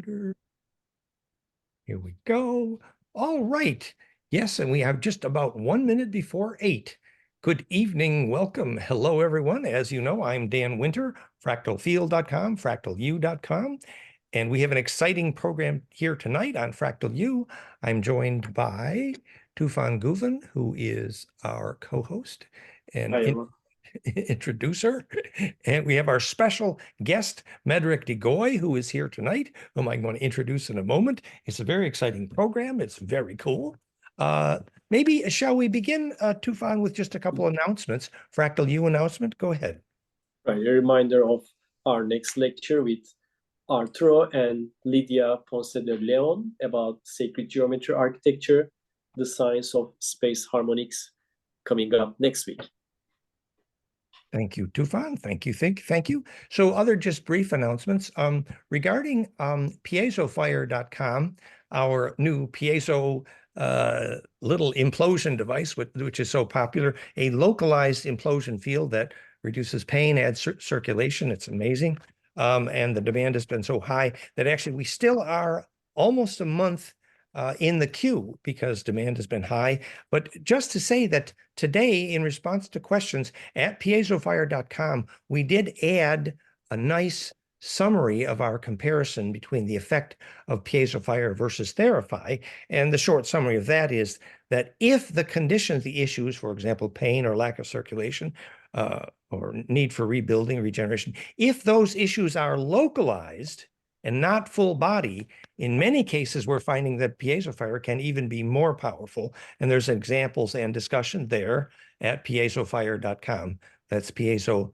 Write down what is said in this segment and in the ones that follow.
computer. Here we go. All right. Yes, and we have just about 1 minute before 8. Good evening. Welcome. Hello, everyone. As you know, I'm Dan Winter, fractalfield.com, fractalu.com. And we have an exciting program here tonight on Fractal U. I'm joined by Tufan Guven, who is our co-host and introducer. And we have our special guest, Mederic Degoy, who is here tonight, whom I'm going to introduce in a moment. It's a very exciting program. It's very cool. Maybe shall we begin, Tufan, with just a couple announcements? Fractal U announcement. Go ahead. Right, a reminder of our next lecture with Arturo and Lydia Ponce de Leon about sacred geometry architecture, the science of space harmonics, coming up next week. Thank you, Tufan. Thank you. Thank you. So other just brief announcements regarding piezofire.com, our new piezo little implosion device, which is so popular, a localized implosion field that reduces pain, adds circulation. It's amazing. And the demand has been so high that actually we still are almost a month in the queue because demand has been high. But just to say that today, in response to questions at piezofire.com, we did add a nice summary of our comparison between the effect of piezofire versus Therify. And the short summary of that is that if the conditions, the issues, for example, pain or lack of circulation, or need for rebuilding, regeneration, if those issues are localized and not full body, in many cases, we're finding that piezofire can even be more powerful. And there's examples and discussion there at piezofire.com. That's piezo,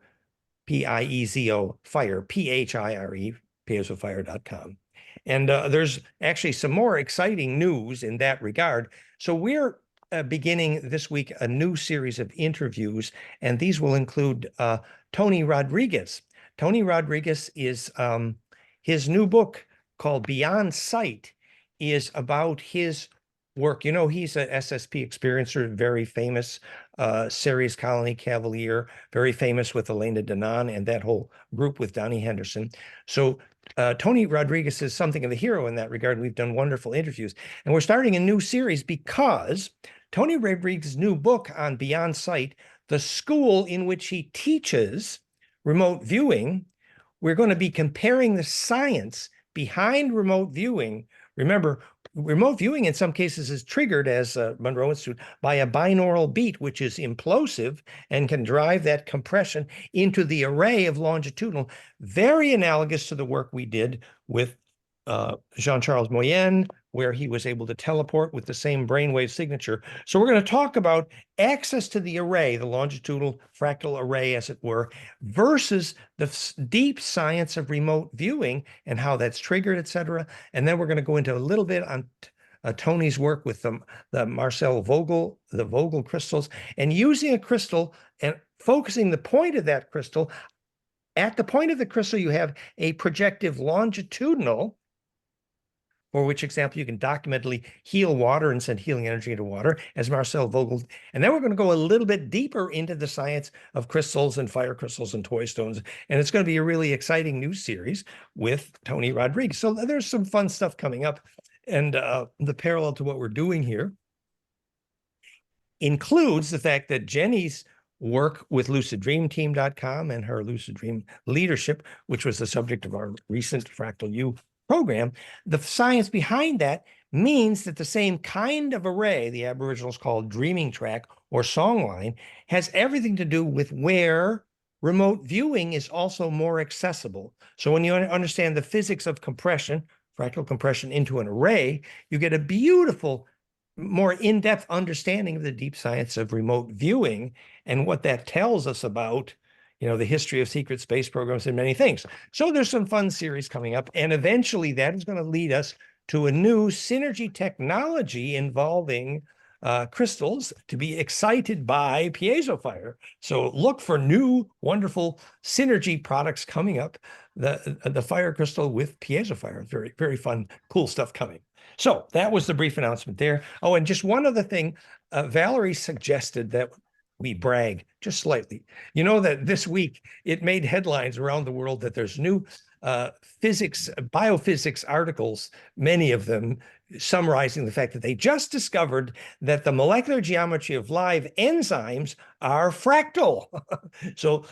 P-I-E-Z-O, fire, P-H-I-R-E, piezofire.com. And there's actually some more exciting news in that regard. So we're beginning this week a new series of interviews, and these will include Tony Rodriguez. Tony Rodriguez is, his new book called Beyond Sight is about his work. You know, he's an SSP experiencer, very famous, Ceres Colony Cavalier, very famous with Elena Danaan and that whole group with Donnie Henderson. So Tony Rodriguez is something of a hero in that regard. We've done wonderful interviews. And we're starting a new series because Tony Rodriguez's new book on Beyond Sight, the school in which he teaches remote viewing, we're going to be comparing the science behind remote viewing. Remember, remote viewing in some cases is triggered, as Monroe Institute, by a binaural beat, which is implosive and can drive that compression into the array of longitudinal, very analogous to the work we did with Jean-Charles Moyen, where he was able to teleport with the same brainwave signature. So we're going to talk about access to the array, the longitudinal fractal array, as it were, versus the deep science of remote viewing and how that's triggered, et cetera. And then we're going to go into a little bit on Tony's work with the Marcel Vogel, the Vogel crystals, and using a crystal and focusing the point of that crystal. At the point of the crystal, you have a projective longitudinal, for which example you can documentally heal water and send healing energy into water, as Marcel Vogel. And then we're going to go a little bit deeper into the science of crystals and fire crystals and toy stones. And it's going to be a really exciting new series with Tony Rodriguez. So there's some fun stuff coming up. And the parallel to what we're doing here includes the fact that Jenny's work with luciddreamteam.com and her Lucid Dream leadership, which was the subject of our recent Fractal U program, the science behind that means that the same kind of array, the Aboriginals called dreaming track or songline, has everything to do with where remote viewing is also more accessible. So when you understand the physics of compression, fractal compression into an array, you get a beautiful, more in-depth understanding of the deep science of remote viewing and what that tells us about, you know, the history of secret space programs and many things. So there's some fun series coming up, and eventually that is going to lead us to a new synergy technology involving crystals to be excited by piezofire. So look for new, wonderful synergy products coming up. The fire crystal with piezofire, very, very fun, cool stuff coming. So that was the brief announcement there. Oh, and just one other thing, Valerie suggested that we brag just slightly. You know that this week it made headlines around the world that there's new biophysics articles, many of them summarizing the fact that they just discovered that the molecular geometry of live enzymes are fractal. So,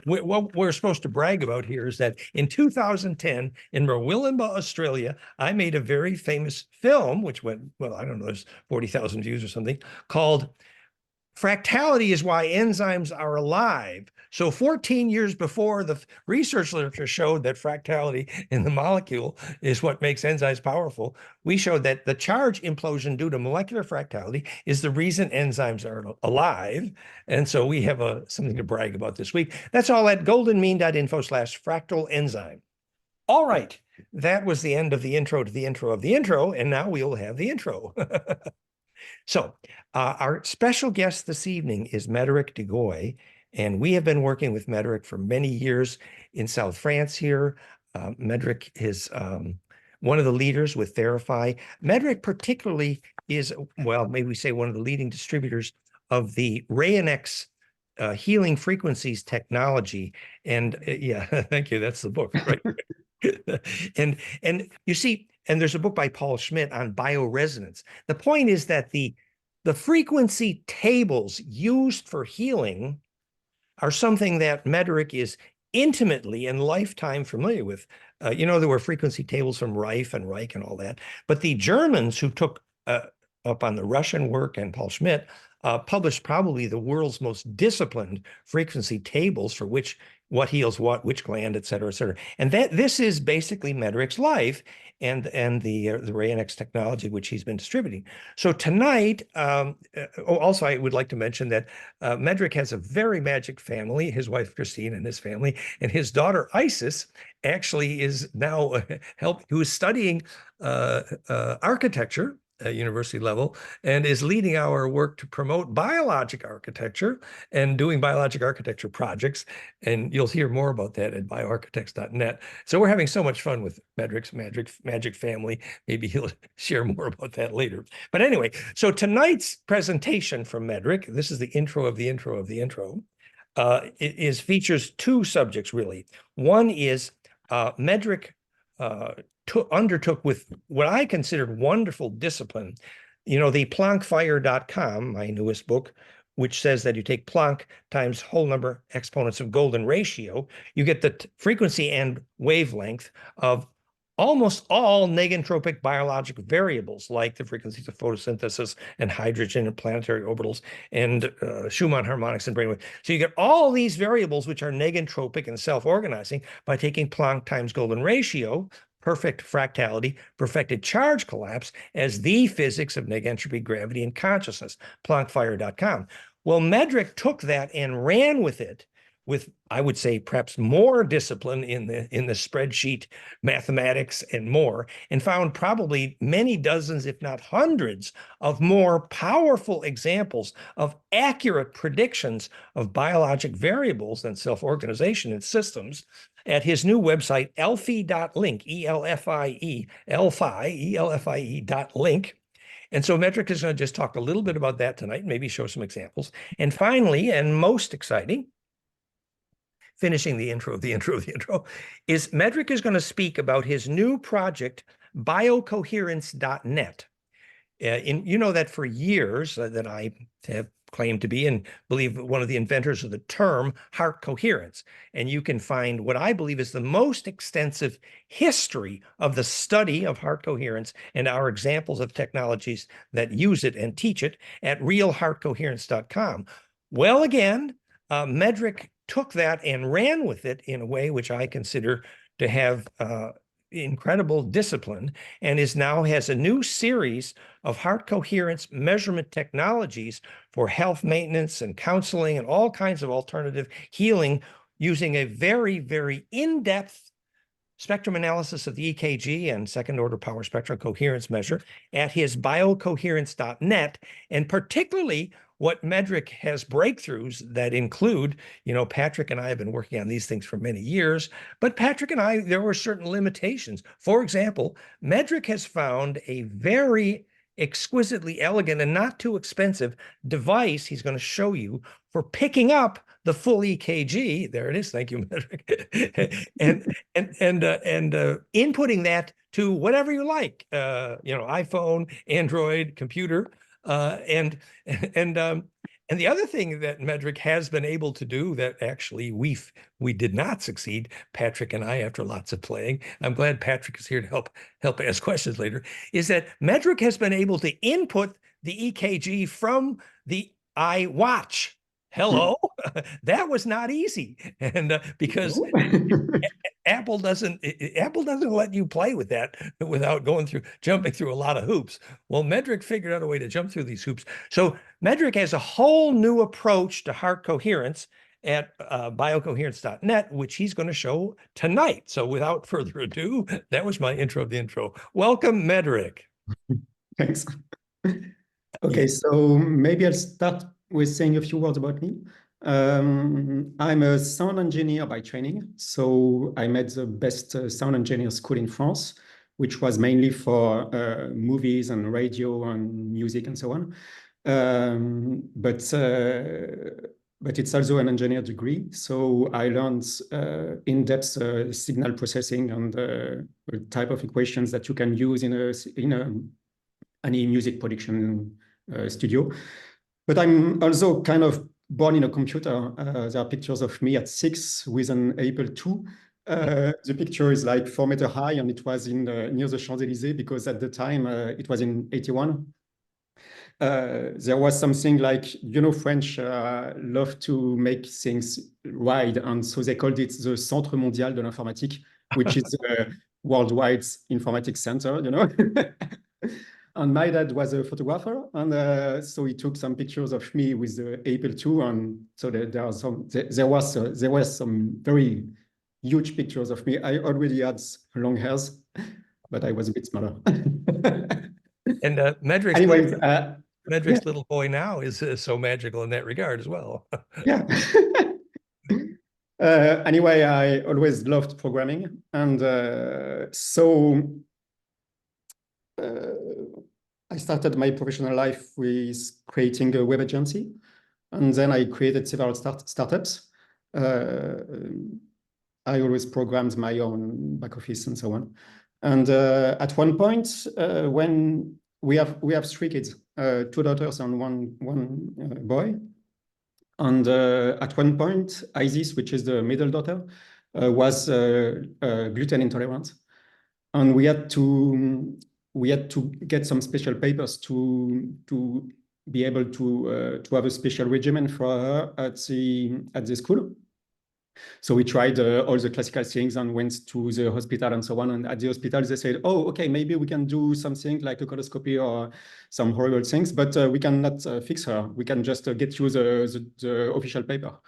what we're supposed to brag about here is that in 2010, in Murwillumbah, Australia, I made a very famous film, which went, well, I don't know, there's 40,000 views or something, called Fractality is Why Enzymes Are Alive. So 14 years before the research literature showed that fractality in the molecule is what makes enzymes powerful, we showed that the charge implosion due to molecular fractality is the reason enzymes are alive. And so we have something to brag about this week. That's all at goldenmean.info/fractal enzyme. All right, that was the end of the intro to the intro of the intro, and now we will have the intro. So our special guest this evening is Mederic Degoy, and we have been working with Mederic for many years in South France here. Mederic is one of the leaders with Therify. Mederic particularly is, well, maybe we say one of the leading distributors of the RayNX healing frequencies technology. And yeah, thank you. That's the book, right? And you see, and there's a book by Paul Schmidt on bioresonance. The point is that the frequency tables used for healing are something that Mederic is intimately and lifetime familiar with. There were frequency tables from Rife and Reich and all that, but the Germans who took up on the Russian work and Paul Schmidt published probably the world's most disciplined frequency tables for what heals what, which gland, et cetera, et cetera. And this is basically Mederic's life and the RayNX technology, which he's been distributing. So tonight, also I would like to mention that Mederic has a very magic family, his wife Christine and his family, and his daughter Isis actually is now who is studying architecture at university level and is leading our work to promote biologic architecture and doing biologic architecture projects. And you'll hear more about that at bioarchitects.net. So we're having so much fun with Mederic's magic family. Maybe he'll share more about that later. But anyway, so tonight's presentation from Mederic, this is the intro of the intro of the intro, features two subjects really. One is Mederic undertook with what I considered wonderful discipline, the Planckfire.com, my newest book, which says that you take Planck times whole number exponents of golden ratio, you get the frequency and wavelength of almost all negentropic biologic variables, like the frequencies of photosynthesis and hydrogen and planetary orbitals and Schumann harmonics and brainwave. So you get all these variables which are negentropic and self-organizing by taking Planck times golden ratio, perfect fractality, perfected charge collapse as the physics of negentropy, gravity, and consciousness, Planckfire.com. Well, Mederic took that and ran with it with, I would say, perhaps more discipline in the spreadsheet mathematics and more, and found probably many dozens, if not hundreds, of more powerful examples of accurate predictions of biologic variables and self-organization in systems at his new website, Elfie.link, E-L-F-I-E, E-L-F-I-E.link. And so Mederic is going to just talk a little bit about that tonight, maybe show some examples. And finally, and most exciting, finishing the intro of the intro of the intro, is Mederic is going to speak about his new project, BIO-COHERENCE.net. That for years that I have claimed to be and believe one of the inventors of the term heart coherence. And you can find what I believe is the most extensive history of the study of heart coherence and our examples of technologies that use it and teach it at realheartcoherence.com. Well, again, Mederic took that and ran with it in a way which I consider to have incredible discipline, and has a new series of heart coherence measurement technologies for health maintenance and counseling and all kinds of alternative healing using a very, very in-depth spectrum analysis of the EKG and second order power spectrum coherence measure at his biocoherence.net, and particularly what Mederic has breakthroughs that include, Patrick and I have been working on these things for many years, but Patrick and I, there were certain limitations. For example, Mederic has found a very exquisitely elegant and not too expensive device he's going to show you for picking up the full EKG. There it is. Thank you, Mederic. and inputting that to whatever you like, iPhone, Android, computer, and the other thing that Mederic has been able to do that actually we did not succeed, Patrick and I, after lots of playing. I'm glad Patrick is here to help ask questions later. Is that Mederic has been able to input the EKG from the iWatch. Hello, that was not easy, and because Apple doesn't let you play with that without jumping through a lot of hoops. Well, Mederic figured out a way to jump through these hoops. So Mederic has a whole new approach to heart coherence at BIO-COHERENCE.net, which he's going to show tonight. So without further ado, that was my intro of the intro. Welcome, Mederic. Thanks. Okay, so maybe I'll start with saying a few words about me. I'm a sound engineer by training. So I made the best sound engineer school in France, which was mainly for movies and radio and music and so on. But it's also an engineer degree. So I learned in-depth signal processing and the type of equations that you can use in any music production studio. But I'm also kind of born in a computer. There are pictures of me at 6 with an Apple II. The picture is like 4 meters high, and it was near the Champs-Élysées because at the time it was in 81. There was something like, French love to make things wide, and so they called it the Centre Mondial de l'Informatique, which is a worldwide informatics center, And my dad was a photographer, and so he took some pictures of me with the Apple II, and so there were some very huge pictures of me. I already had long hairs, but I was a bit smaller. And Medric's little boy now is so magical in that regard as well. Yeah. Anyway, I always loved programming, and so I started my professional life with creating a web agency, and then I created several startups. I always programmed my own back office and so on. And at one point, when we have 3 kids, 2 daughters and one boy. And at one point, Isis, which is the middle daughter, was gluten intolerant, and we had to get some special papers to be able to have a special regimen for her at the school. So we tried all the classical things and went to the hospital and so on. And at the hospital, they said, "Oh, okay, maybe we can do something like a coloscopy or some horrible things, but we cannot fix her. We can just get you the official paper."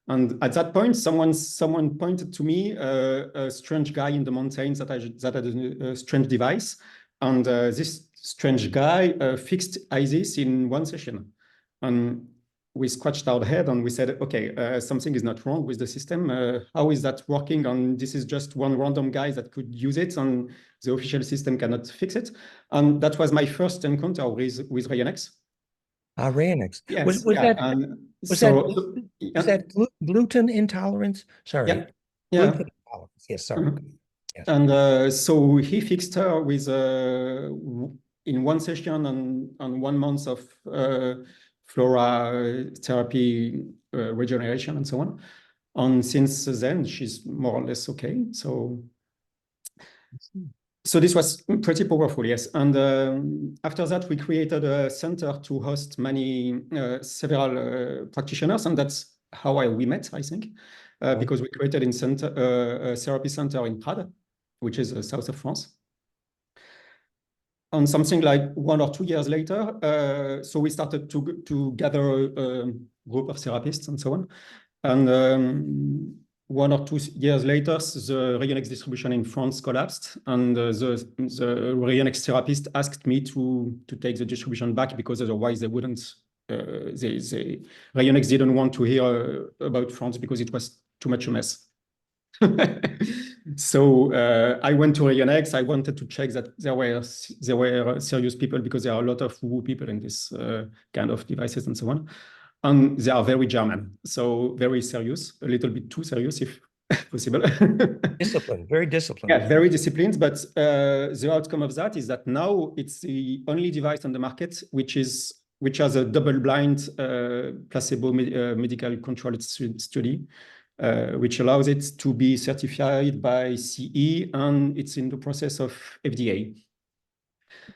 And at that point, someone pointed to me a strange guy in the mountains that had a strange device. And this strange guy fixed ISIS in 1 session. And we scratched our head and we said, okay, something is not wrong with the system. How is that working? And this is just one random guy that could use it, and the official system cannot fix it. And that was my first encounter with Rayonex. Rayonex. Yes. Was that gluten intolerance? Sorry. Yeah. Gluten intolerance. Yes, sorry. Yes. And so he fixed her with in 1 session and 1 month of flora therapy, regeneration, and so on. And since then, she's more or less okay. So this was pretty powerful, yes. And after that, we created a center to host several practitioners, and that's how we met, I think, because we created a therapy center in Prades, which is south of France. And something like 1 or 2 years later, so we started to gather a group of therapists and so on. And 1 or 2 years later, the Rayonex distribution in France collapsed, and the Rayonex therapist asked me to take the distribution back, because otherwise they wouldn't. Rayonex didn't want to hear about France because it was too much a mess. So I went to Rionex. I wanted to check that there were serious people, because there are a lot of woo people in this kind of devices and so on. And they are very German, so very serious, a little bit too serious if possible. Disciplined, very disciplined. Yeah, very disciplined. But the outcome of that is that now it's the only device on the market which has a double-blind placebo medical controlled study, which allows it to be certified by CE, and it's in the process of FDA.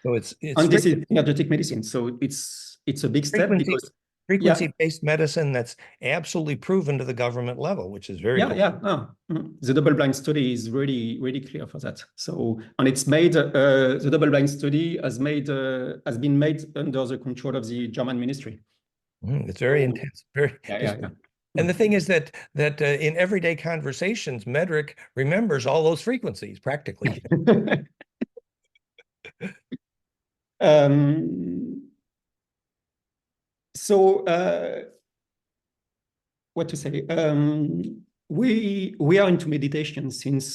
So it's And this is energetic medicine, so it's a big step because frequency-based medicine that's absolutely proven to the government level, which is very cool. The double-blind study is really, really clear for that. So, and it's made the double-blind study has been made under the control of the German ministry. It's very intense. Very. And the thing is that in everyday conversations, Mederic remembers all those frequencies practically. So what to say? We are into meditation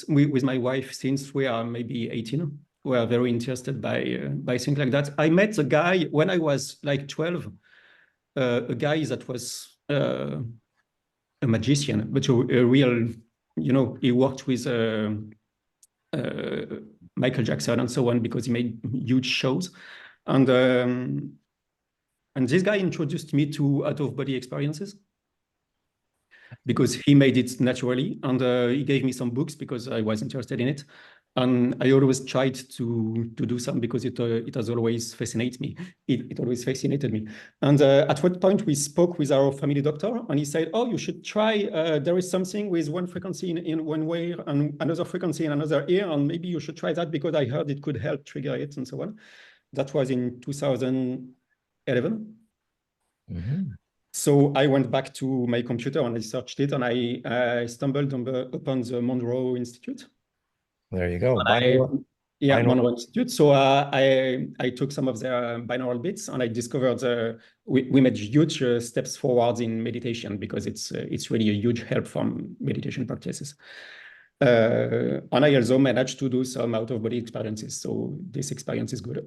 with my wife since we are maybe 18. We are very interested by things like that. I met a guy when I was like 12, a guy that was a magician, but a real, he worked with Michael Jackson and so on, because he made huge shows. And this guy introduced me to out-of-body experiences, because he made it naturally, and he gave me some books because I was interested in it. And I always tried to do some, because it has always fascinated me. It always fascinated me. And at what point we spoke with our family doctor, and he said, "Oh, you should try. There is something with one frequency in one ear and another frequency in another ear, and maybe you should try that, because I heard it could help trigger it," and so on. That was in 2011. So I went back to my computer and I searched it, and I stumbled upon the Monroe Institute. There you go. Monroe Institute. So I took some of their binaural bits, and I discovered we made huge steps forward in meditation, because it's really a huge help from meditation practices. And I also managed to do some out-of-body experiences. So this experience is good.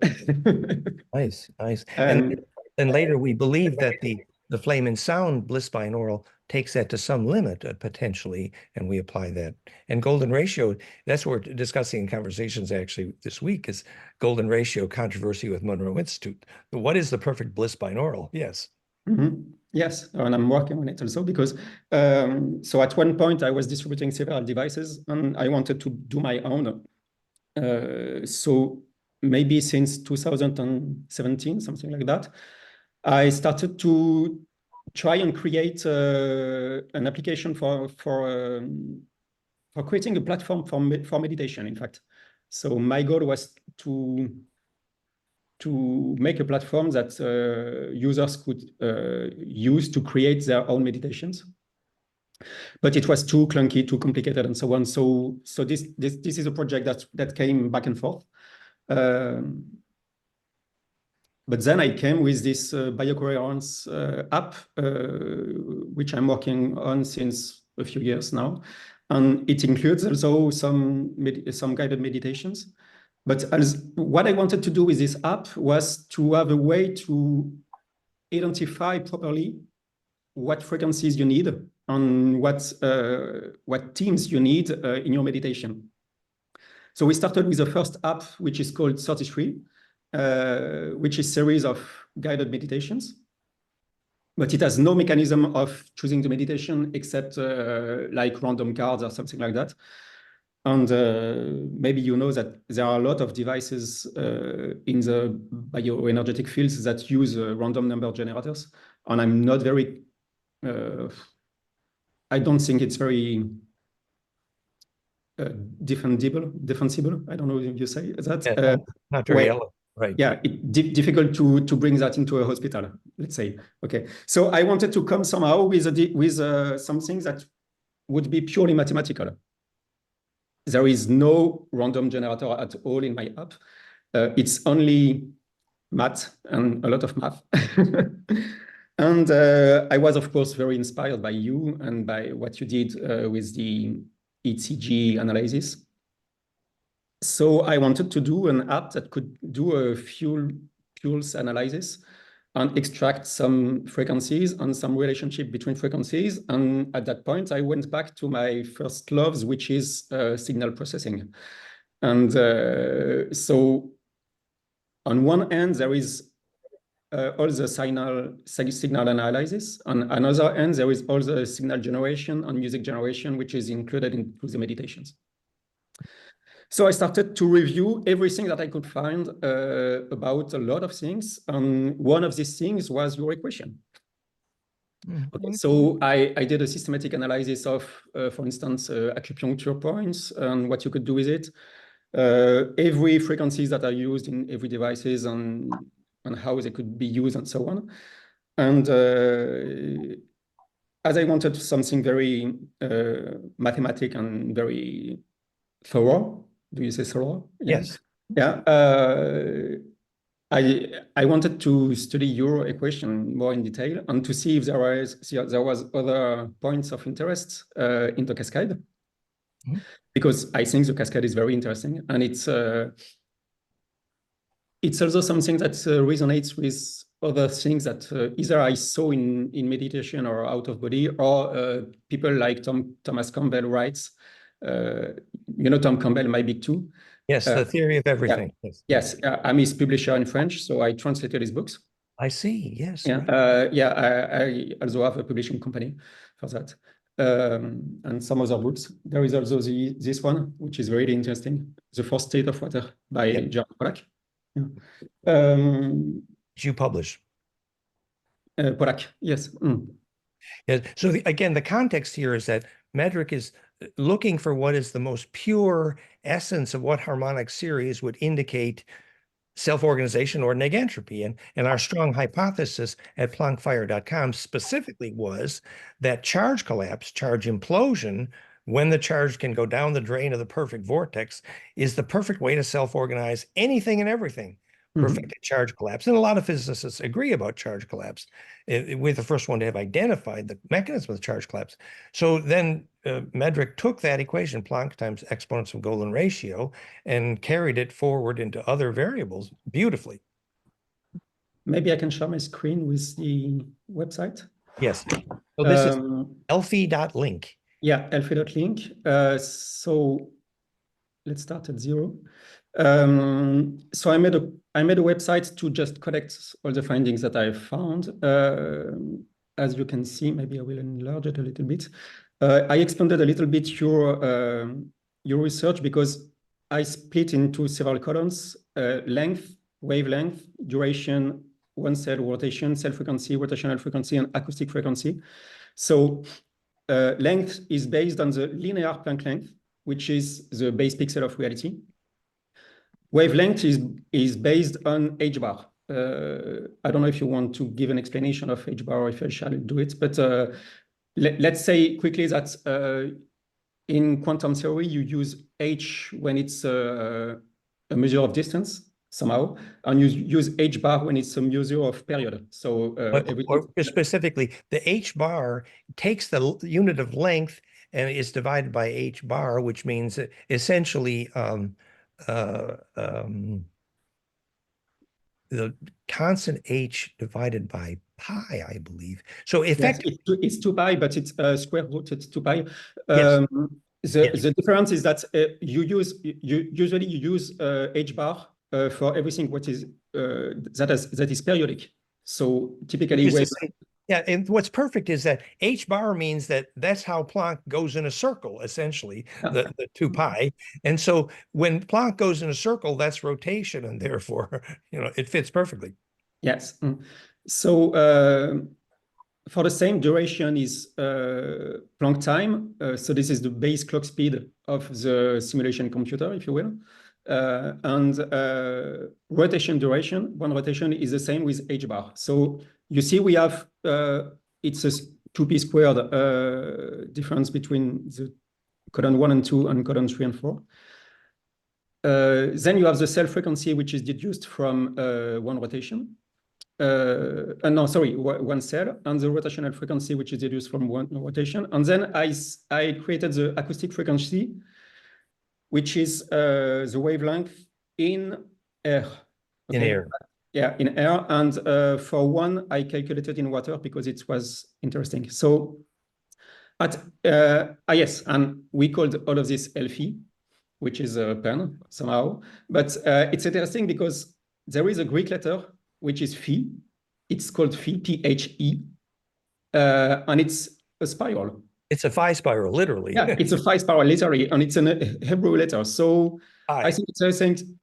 Nice. And later we believe that the flame and sound bliss binaural takes that to some limit potentially, and we apply that. And golden ratio, that's what we're discussing in conversations actually this week, is golden ratio controversy with Monroe Institute. What is the perfect bliss binaural? Yes. Yes, and I'm working on it also, because so at one point I was distributing several devices and I wanted to do my own. So maybe since 2017, something like that, I started to try and create an application for creating a platform for meditation, in fact. So my goal was to make a platform that users could use to create their own meditations. But it was too clunky, too complicated, and so on. So this is a project that came back and forth. But then I came with this BIO-COHERENCE app, which I'm working on since a few years now. And it includes also some guided meditations. But what I wanted to do with this app was to have a way to identify properly what frequencies you need and what themes you need in your meditation. So we started with the first app, which is called 33, which is a series of guided meditations. But it has no mechanism of choosing the meditation except like random cards or something like that. And maybe you know that there are a lot of devices in the bioenergetic fields that use random number generators. And I'm not very, I don't think it's very defensible. I don't know if you say that. Not very elegant, right? Yeah, it's difficult to bring that into a hospital, let's say. Okay, so I wanted to come somehow with something that would be purely mathematical. There is no random generator at all in my app. It's only math and a lot of math. And I was, of course, very inspired by you and by what you did with the ECG analysis. So I wanted to do an app that could do a pulse analysis and extract some frequencies and some relationship between frequencies. And at that point, I went back to my first loves, which is signal processing. And so on one end, there is all the signal analysis. On another end, there is all the signal generation and music generation, which is included into the meditations. So I started to review everything that I could find about a lot of things. And one of these things was your equation. Okay, so I did a systematic analysis of, for instance, acupuncture points and what you could do with it, every frequencies that are used in every devices and how they could be used and so on. And as I wanted something very mathematic and very thorough, do you say thorough? Yes. Yeah. I wanted to study your equation more in detail and to see if there was other points of interest in the cascade, because I think the cascade is very interesting, and it's also something that resonates with other things that either I saw in meditation or out of body, or people like Thomas Campbell writes. You know Tom Campbell, my big two. Yes, the theory of everything. Yeah. Yes, I'm his publisher in French, so I translated his books. I see. Yes. Yeah, right. I also have a publishing company for that, and some other books. There is also this one, which is really interesting, The Fourth State of Water by John Pollack. Yeah. Did you publish? Pollack, yes. Yeah. So again, the context here is that Mederic is looking for what is the most pure essence of what harmonic series would indicate self-organization or negentropy. And our strong hypothesis at plankfire.com specifically was that charge collapse, charge implosion, when the charge can go down the drain of the perfect vortex, is the perfect way to self-organize anything and everything. Perfected charge collapse. And a lot of physicists agree about charge collapse. We're the first one to have identified the mechanism of charge collapse. So then Mederic took that equation, Planck times exponents of golden ratio, and carried it forward into other variables beautifully. Maybe I can share my screen with the website. Yes. So this is Elfie.link. Yeah, Elfie.link. So let's start at 0. So I made a website to just collect all the findings that I found. As you can see, maybe I will enlarge it a little bit. I expanded a little bit your research, because I split into several columns: length, wavelength, duration, one cell rotation, cell frequency, rotational frequency, and acoustic frequency. So length is based on the linear Planck length, which is the base pixel of reality. Wavelength is based on h bar. I don't know if you want to give an explanation of h bar or if I shall do it, but let's say quickly that in quantum theory, you use h when it's a measure of distance somehow, and you use h bar when it's a measure of period. So or specifically, the h bar takes the unit of length and is divided by h bar, which means essentially the constant h divided by pi, I believe. So effectively, yes, it's 2 pi, but it's square rooted 2 pi. Yes. The difference is that usually you use h bar for everything what is that is periodic. So typically, yeah, and what's perfect is that h bar means that's how Planck goes in a circle, essentially, the 2 pi. And so when Planck goes in a circle, that's rotation, and therefore, it fits perfectly. Yes. So for the same duration is Planck time. So this is the base clock speed of the simulation computer, if you will. And rotation duration, one rotation is the same with h bar. So you see we have, it's a 2p squared difference between the codon 1 and 2 and codon 3 and 4. Then you have the cell frequency, which is deduced from one rotation. no, sorry, one cell, and the rotational frequency, which is deduced from one rotation. And then I created the acoustic frequency, which is the wavelength in air. Okay? In air. Yeah, in air. And for one, I calculated in water because it was interesting. So yes, and we called all of this Elfie, which is a pen somehow. But it's interesting because there is a Greek letter, which is phi. It's called phi, P-H-E, and it's a spiral. It's a phi spiral, literally. Yeah, it's a phi spiral, literally, and it's a Hebrew letter. So I think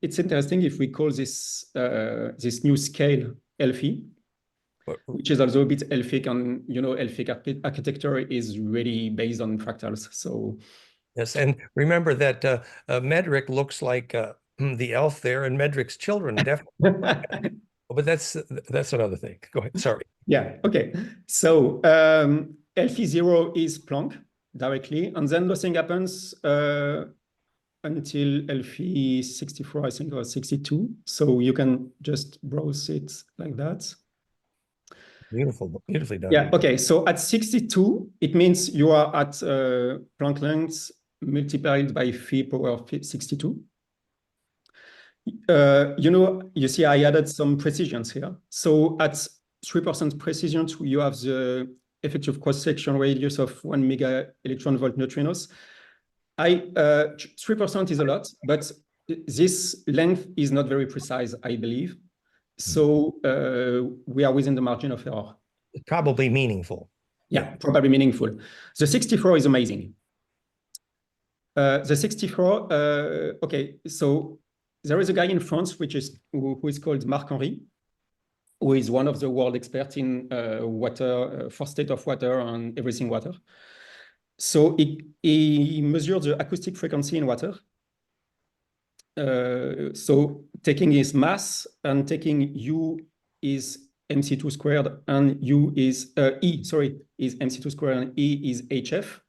it's interesting if we call this this new scale Elfie, which is also a bit Elfic, and Elfic architecture is really based on fractals. So yes, and remember that Mederic looks like the elf there, and Mederic's children definitely. But that's another thing. Go ahead. Sorry. Yeah. Okay. So Elfie 0 is Planck directly, and then nothing happens until Elfie 64, I think, or 62. So you can just browse it like that. Beautiful, beautifully done. Yeah. Okay. So at 62, it means you are at Planck length multiplied by phi power 62. You see, I added some precisions here. So at 3% precision, you have the effective cross-section radius of 1 mega electron volt neutrinos. 3% is a lot, but this length is not very precise, I believe. So we are within the margin of error. Probably meaningful. Yeah, probably meaningful. The 64 is amazing. The 64, okay, so there is a guy in France who is called Marc-Henri, who is one of the world experts in water, for state of water and everything water. So he measured the acoustic frequency in water. So taking his mass and taking U is MC2 squared and U is is MC2 squared and E is HF.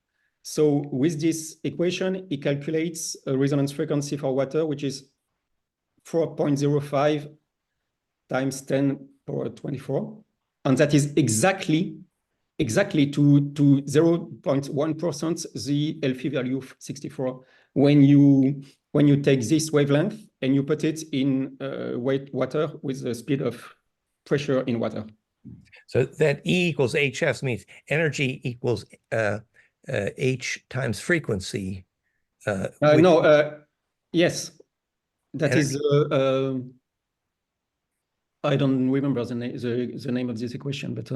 So with this equation, he calculates a resonance frequency for water, which is 4.05 times 10 power 24. And that is exactly to 0.1% the Elfie value of 64 when you take this wavelength and you put it in water with the speed of pressure in water. So that E equals HF means energy equals H times frequency. Yes, that energy. Is I don't remember the name of this equation, but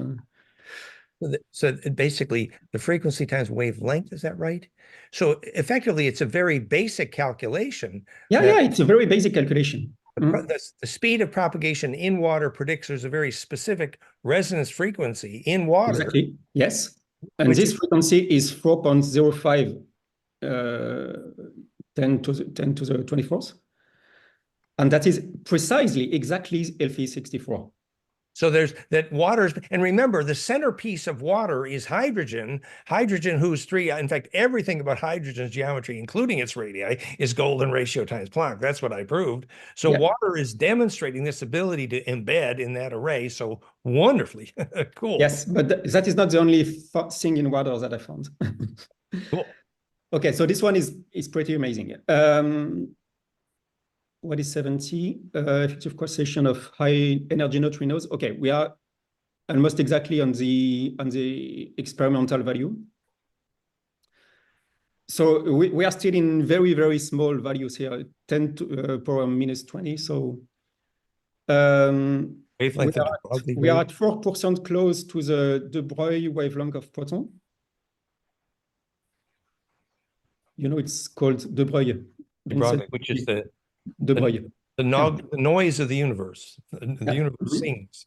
so basically the frequency times wavelength, is that right? So effectively it's a very basic calculation. Yeah, it's a very basic calculation. The speed of propagation in water predicts there's a very specific resonance frequency in water. Exactly. Yes. And this frequency is 4.05 10 to the 24th. And that is precisely exactly Elfie 64. So there's that water's, and remember the centerpiece of water is hydrogen. Hydrogen, whose in fact, everything about hydrogen's geometry, including its radii, is golden ratio times Planck. That's what I proved. So water is demonstrating this ability to embed in that array. So wonderfully cool. Yes, but that is not the only thing in water that I found. Cool. Okay, so this one is pretty amazing. What is 70? Effective cross-section of high energy neutrinos. Okay, we are almost exactly on the experimental value. So we are still in very, very small values here, 10 to power minus 20. So we are at 4% close to the de Broglie wavelength of proton. It's called de Broglie. Which is the noise of the universe. The universe sings.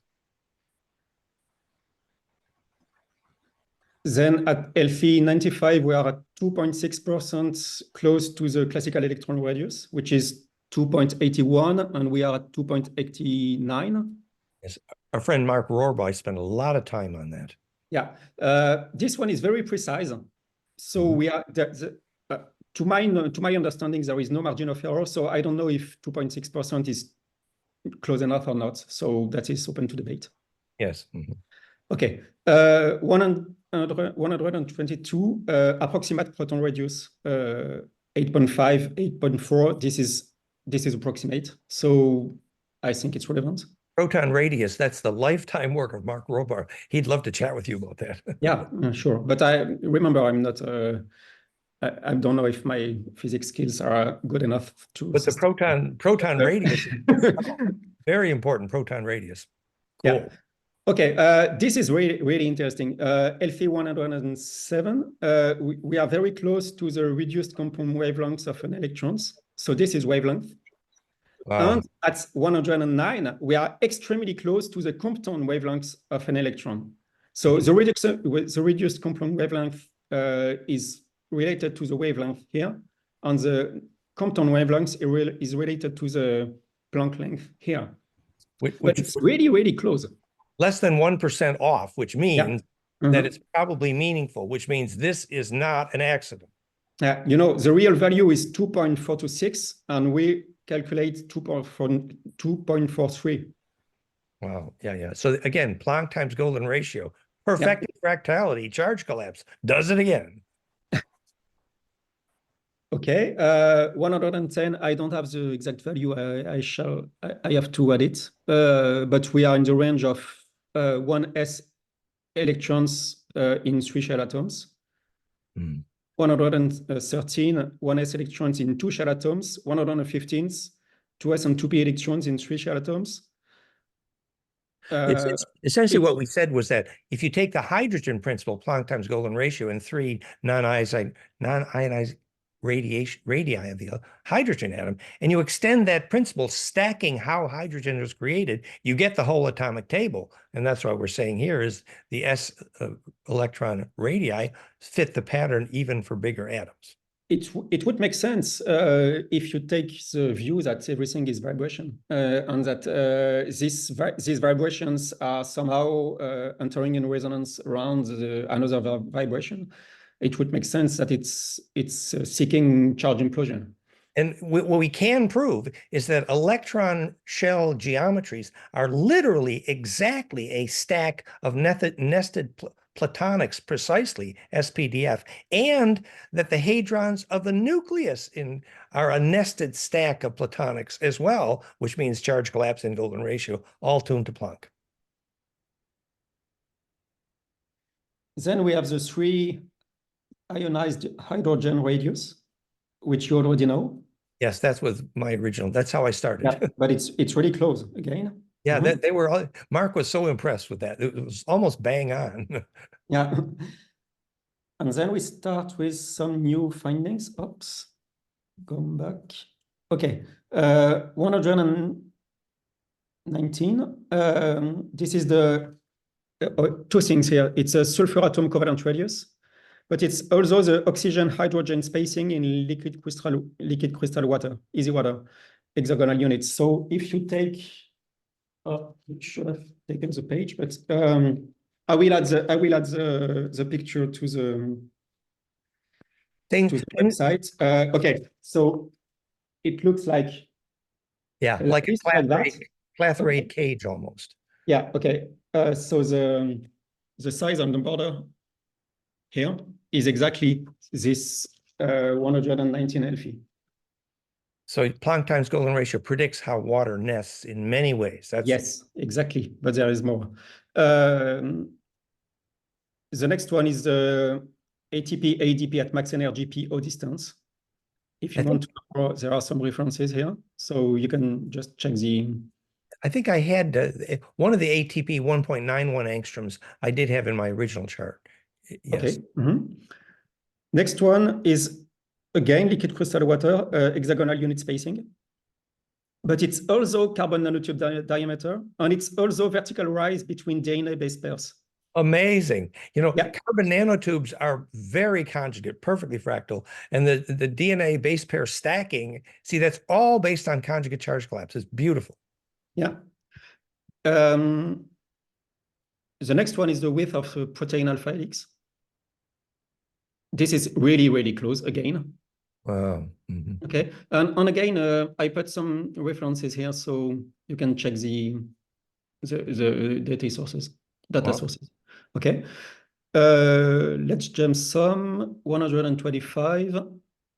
Then at Elfie 95, we are at 2.6% close to the classical electron radius, which is 2.81, and we are at 2.89. Yes, our friend Mark Rohrby spent a lot of time on that. Yeah, this one is very precise. So we are to my understanding, there is no margin of error. So I don't know if 2.6% is close enough or not. So that is open to debate. Yes. Mhm. Okay, 122 approximate proton radius, 8.5, 8.4. This is approximate, so I think it's relevant. Proton radius, that's the lifetime work of Mark Robar. He'd love to chat with you about that. Yeah, sure. But I remember I'm not, I don't know if my physics skills are good enough to. But the proton radius, very important proton radius. Cool. Yeah. Okay, this is really, really interesting. Elfie-107, we are very close to the reduced compound wavelengths of an electrons. So this is wavelength. Wow. And at 109, we are extremely close to the compound wavelengths of an electron. So the reduced compound wavelength is related to the wavelength here, and the compound wavelength is related to the Planck length here. But it's really, really close. Less than 1% off, which means that it's probably meaningful, which means this is not an accident. You know, the real value is 2.426, and we calculate 2.43. Wow. Yeah. So again, Planck times golden ratio, perfected fractality, charge collapse, does it again. Okay, 110, I don't have the exact value. I have to add it, but we are in the range of 1s electrons in 3 shell atoms. 113, 1s electrons in 2 shell atoms. 115, 2s and 2p electrons in 3 shell atoms. It's essentially what we said was that if you take the hydrogen principle, Planck times golden ratio, and 3 non-ionized radii of the hydrogen atom, and you extend that principle, stacking how hydrogen was created, you get the whole atomic table. And that's what we're saying here is the s electron radii fit the pattern even for bigger atoms. It would make sense if you take the view that everything is vibration, and that these vibrations are somehow entering in resonance around another vibration. It would make sense that it's seeking charge implosion. And what we can prove is that electron shell geometries are literally exactly a stack of nested platonics, precisely SPDF, and that the hadrons of the nucleus are a nested stack of platonics as well, which means charge collapse and golden ratio, all tuned to Planck. Then we have the 3 ionized hydrogen radius, which you already know. Yes, that's with my original. That's how I started. Yeah, but it's really close again. Yeah, they were all, Mark was so impressed with that. It was almost bang on. Yeah. And then we start with some new findings. Oops, going back. Okay, 119. This is the 2 things here. It's a sulfur atom covalent radius, but it's also the oxygen-hydrogen spacing in liquid crystal water, easy water, hexagonal units. So if you take, I should have taken the page, but I will add the picture to the website. Okay, so it looks like like a clathrate cage almost. Yeah. Okay. So the size on the border here is exactly this 119 Elfie. So Planck times golden ratio predicts how water nests in many ways. Yes, exactly. But there is more. The next one is the ATP, ADP at max energy PO distance. If you want to know, there are some references here. So you can just check the... I think I had one of the ATP 1.91 angstroms I did have in my original chart. Yes. Okay. Next one is, again, liquid crystal water, hexagonal unit spacing. But it's also carbon nanotube diameter, and it's also vertical rise between DNA base pairs. Amazing. You know, carbon nanotubes are very conjugate, perfectly fractal. And the DNA base pair stacking, see, that's all based on conjugate charge collapse. It's beautiful. Yeah. The next one is the width of the protein alpha helix. This is really, really close again. Wow. Mhm. Okay, and again, I put some references here so you can check the data sources. Wow. Okay, let's jump some 125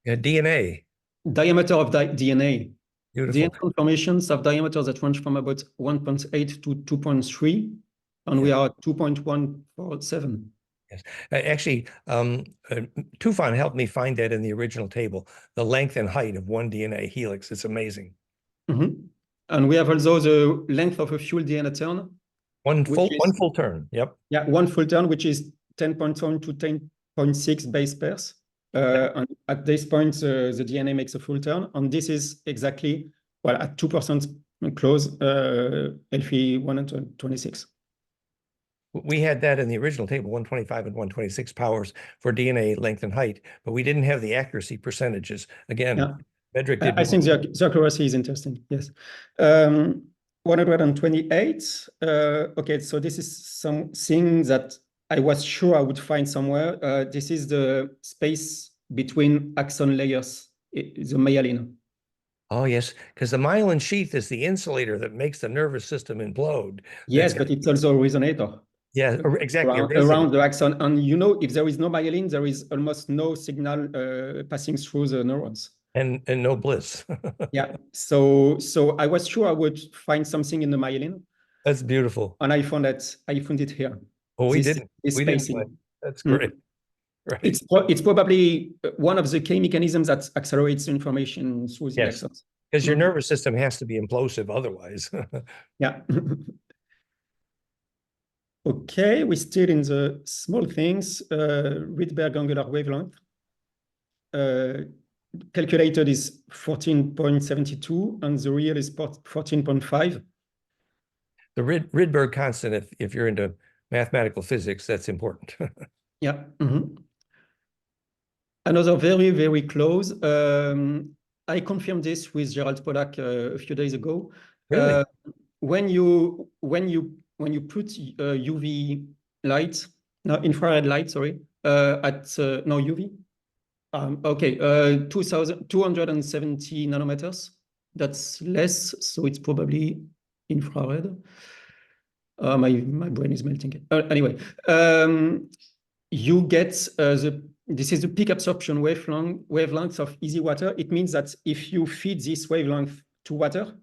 Yeah, DNA. diameter of DNA. Beautiful. DNA conformations have diameters that range from about 1.8 to 2.3, and we Yeah. are at 2.147. Yes. Actually, Tufan helped me find that in the original table, the length and height of one DNA helix. It's amazing. Mm-hmm. And we have also the length of a full DNA turn, One which is, full turn. Yep. yeah, one full turn, which is 10.1 to 10.6 base pairs. And at this point, the DNA makes a full turn. And this is exactly, well, at 2% close, Elfie 126. We had that in the original table, 125 and 126 powers for DNA length and height, but we didn't have the accuracy percentages. Again, Yeah. Mederic did I more. think the accuracy is interesting. Yes. 128. Okay, so this is something that I was sure I would find somewhere. This is the space between axon layers, the myelin. Oh, yes, because the myelin sheath is the insulator that makes the nervous system implode. Yes, but it's also a resonator. Yeah, exactly. Around the axon. And you know, if there is no myelin, there is almost no signal passing through the neurons. And no bliss. Yeah. So I was sure I would find something in the myelin. That's beautiful. And I found it here. Oh, we This didn't. spacing. Find. That's great. Right. It's probably one of the key mechanisms that accelerates information through the axons. Because your nervous system has to be implosive otherwise. Yeah. Okay, we're still in the small things. Rydberg angular wavelength. Calculated is 14.72 and the real is 14.5. The Rydberg constant, if you're into mathematical physics, that's important. Yeah. Another very, very close. I confirmed this with Gerald Pollack a few days ago. Really? When you put UV light, no, infrared light, sorry, no UV. Okay, 270 nanometers. That's less, so it's probably infrared. My brain is melting. Anyway, you get this is the peak absorption wavelength of easy water. It means that if you feed this wavelength to water,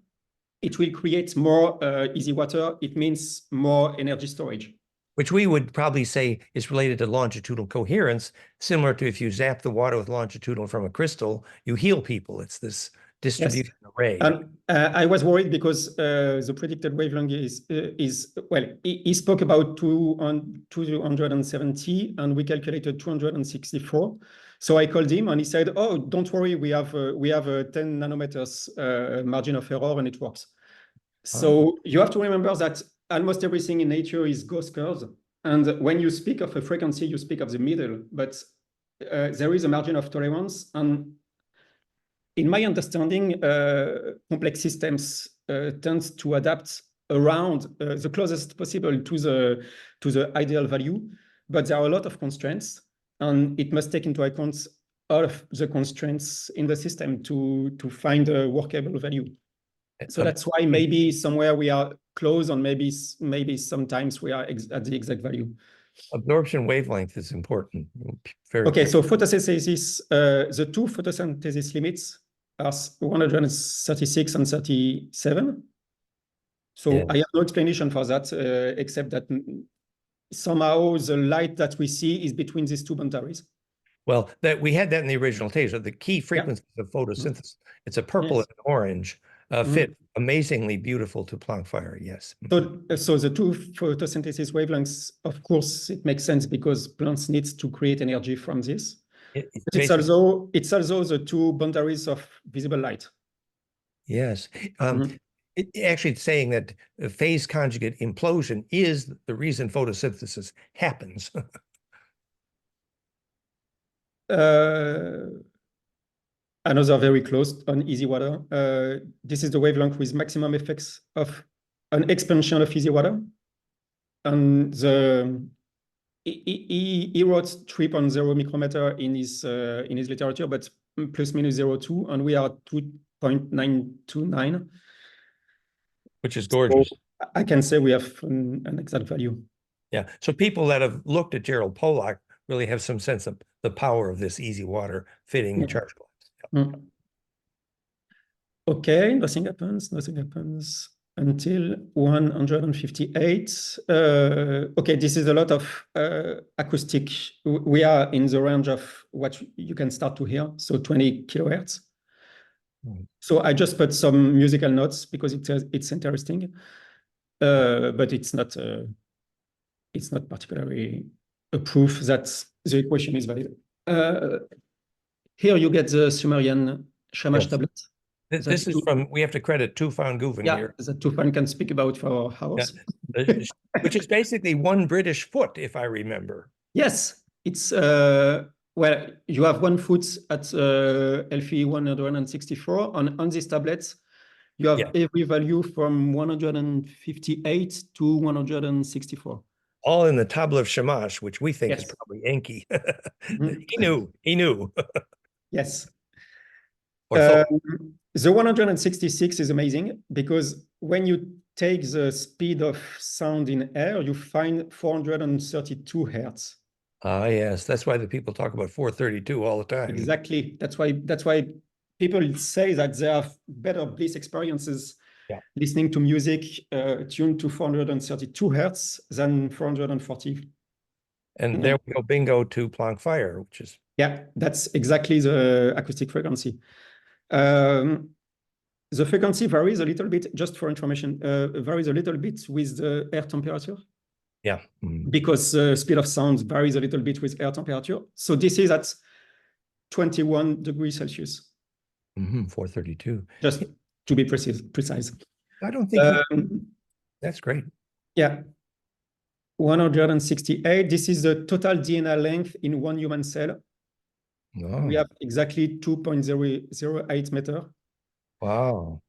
it will create more easy water. It means more energy storage. Which we would probably say is related to longitudinal coherence, similar to if you zap the water with longitudinal from a crystal, you heal people. It's this distribution array. And I was worried because the predicted wavelength is well, he spoke about 270 and we calculated 264. So I called him and he said, "Oh, don't worry, we have a 10 nanometers margin of error and it works." So you have to remember that almost everything in nature is gauge curves. And when you speak of a frequency, you speak of the middle, but there is a margin of tolerance. And in my understanding, complex systems tend to adapt around the closest possible to the ideal value, but there are a lot of constraints, and it must take into account all of the constraints in the system to find a workable value. So that's why maybe somewhere we are close, and maybe sometimes we are at the exact value. Absorption wavelength is important. Okay, so photosynthesis, the two photosynthesis limits are 136 and 37. So yeah. I have no explanation for that, except that somehow the light that we see is between these two boundaries. Well, we had that in the original tape. The key frequencies of photosynthesis, it's a purple and an orange, fit amazingly beautiful to Planck fire, yes. So the two photosynthesis wavelengths, of course, it makes sense because plants need to create energy from this. It's also the two boundaries of visible light. Yes. Actually saying that phase conjugate implosion is the reason photosynthesis happens. Another very close on easy water. This is the wavelength with maximum effects of an expansion of easy water. And he wrote 3.0 micrometer in his literature, but plus minus 0.2, and we are at 2.929. Which is gorgeous. So I can say we have an exact value. Yeah. So people that have looked at Gerald Pollack really have some sense of the power of this easy water fitting charge glass. Mm. Okay, nothing happens until 158. Okay, this is a lot of acoustic. We are in the range of what you can start to hear, so 20 kilohertz. So I just put some musical notes because it's interesting, but it's not particularly a proof that the equation is valid. Here you get the Sumerian Shamash tablet. This is from, we have to credit Tufan Guven here. That Tufan can speak about for our house. Which is basically 1 British foot, if I remember. Yes, it's, well, you have 1 foot at Elfie 164. On this tablet, you have every value from 158 to 164. All in the Tablet of Shamash, which we think is probably Enki. He knew. Yes. The 166 is amazing because when you take the speed of sound in air, you find 432 hertz. Ah, yes. That's why the people talk about 432 all the time. Exactly. That's why people say that they have better bliss experiences listening to music tuned to 432 hertz than 440. And there we go, bingo to Planck Fire, which is... Yeah, that's exactly the acoustic frequency. The frequency varies a little bit, just for information, varies a little bit with the air temperature. Yeah. Because the speed of sound varies a little bit with air temperature. So this is at 21 degrees Celsius. 432. Just to be precise. I don't think that's great. Yeah. 168. This is the total DNA length in 1 human cell. Oh. We have exactly 2.008 meter. Wow.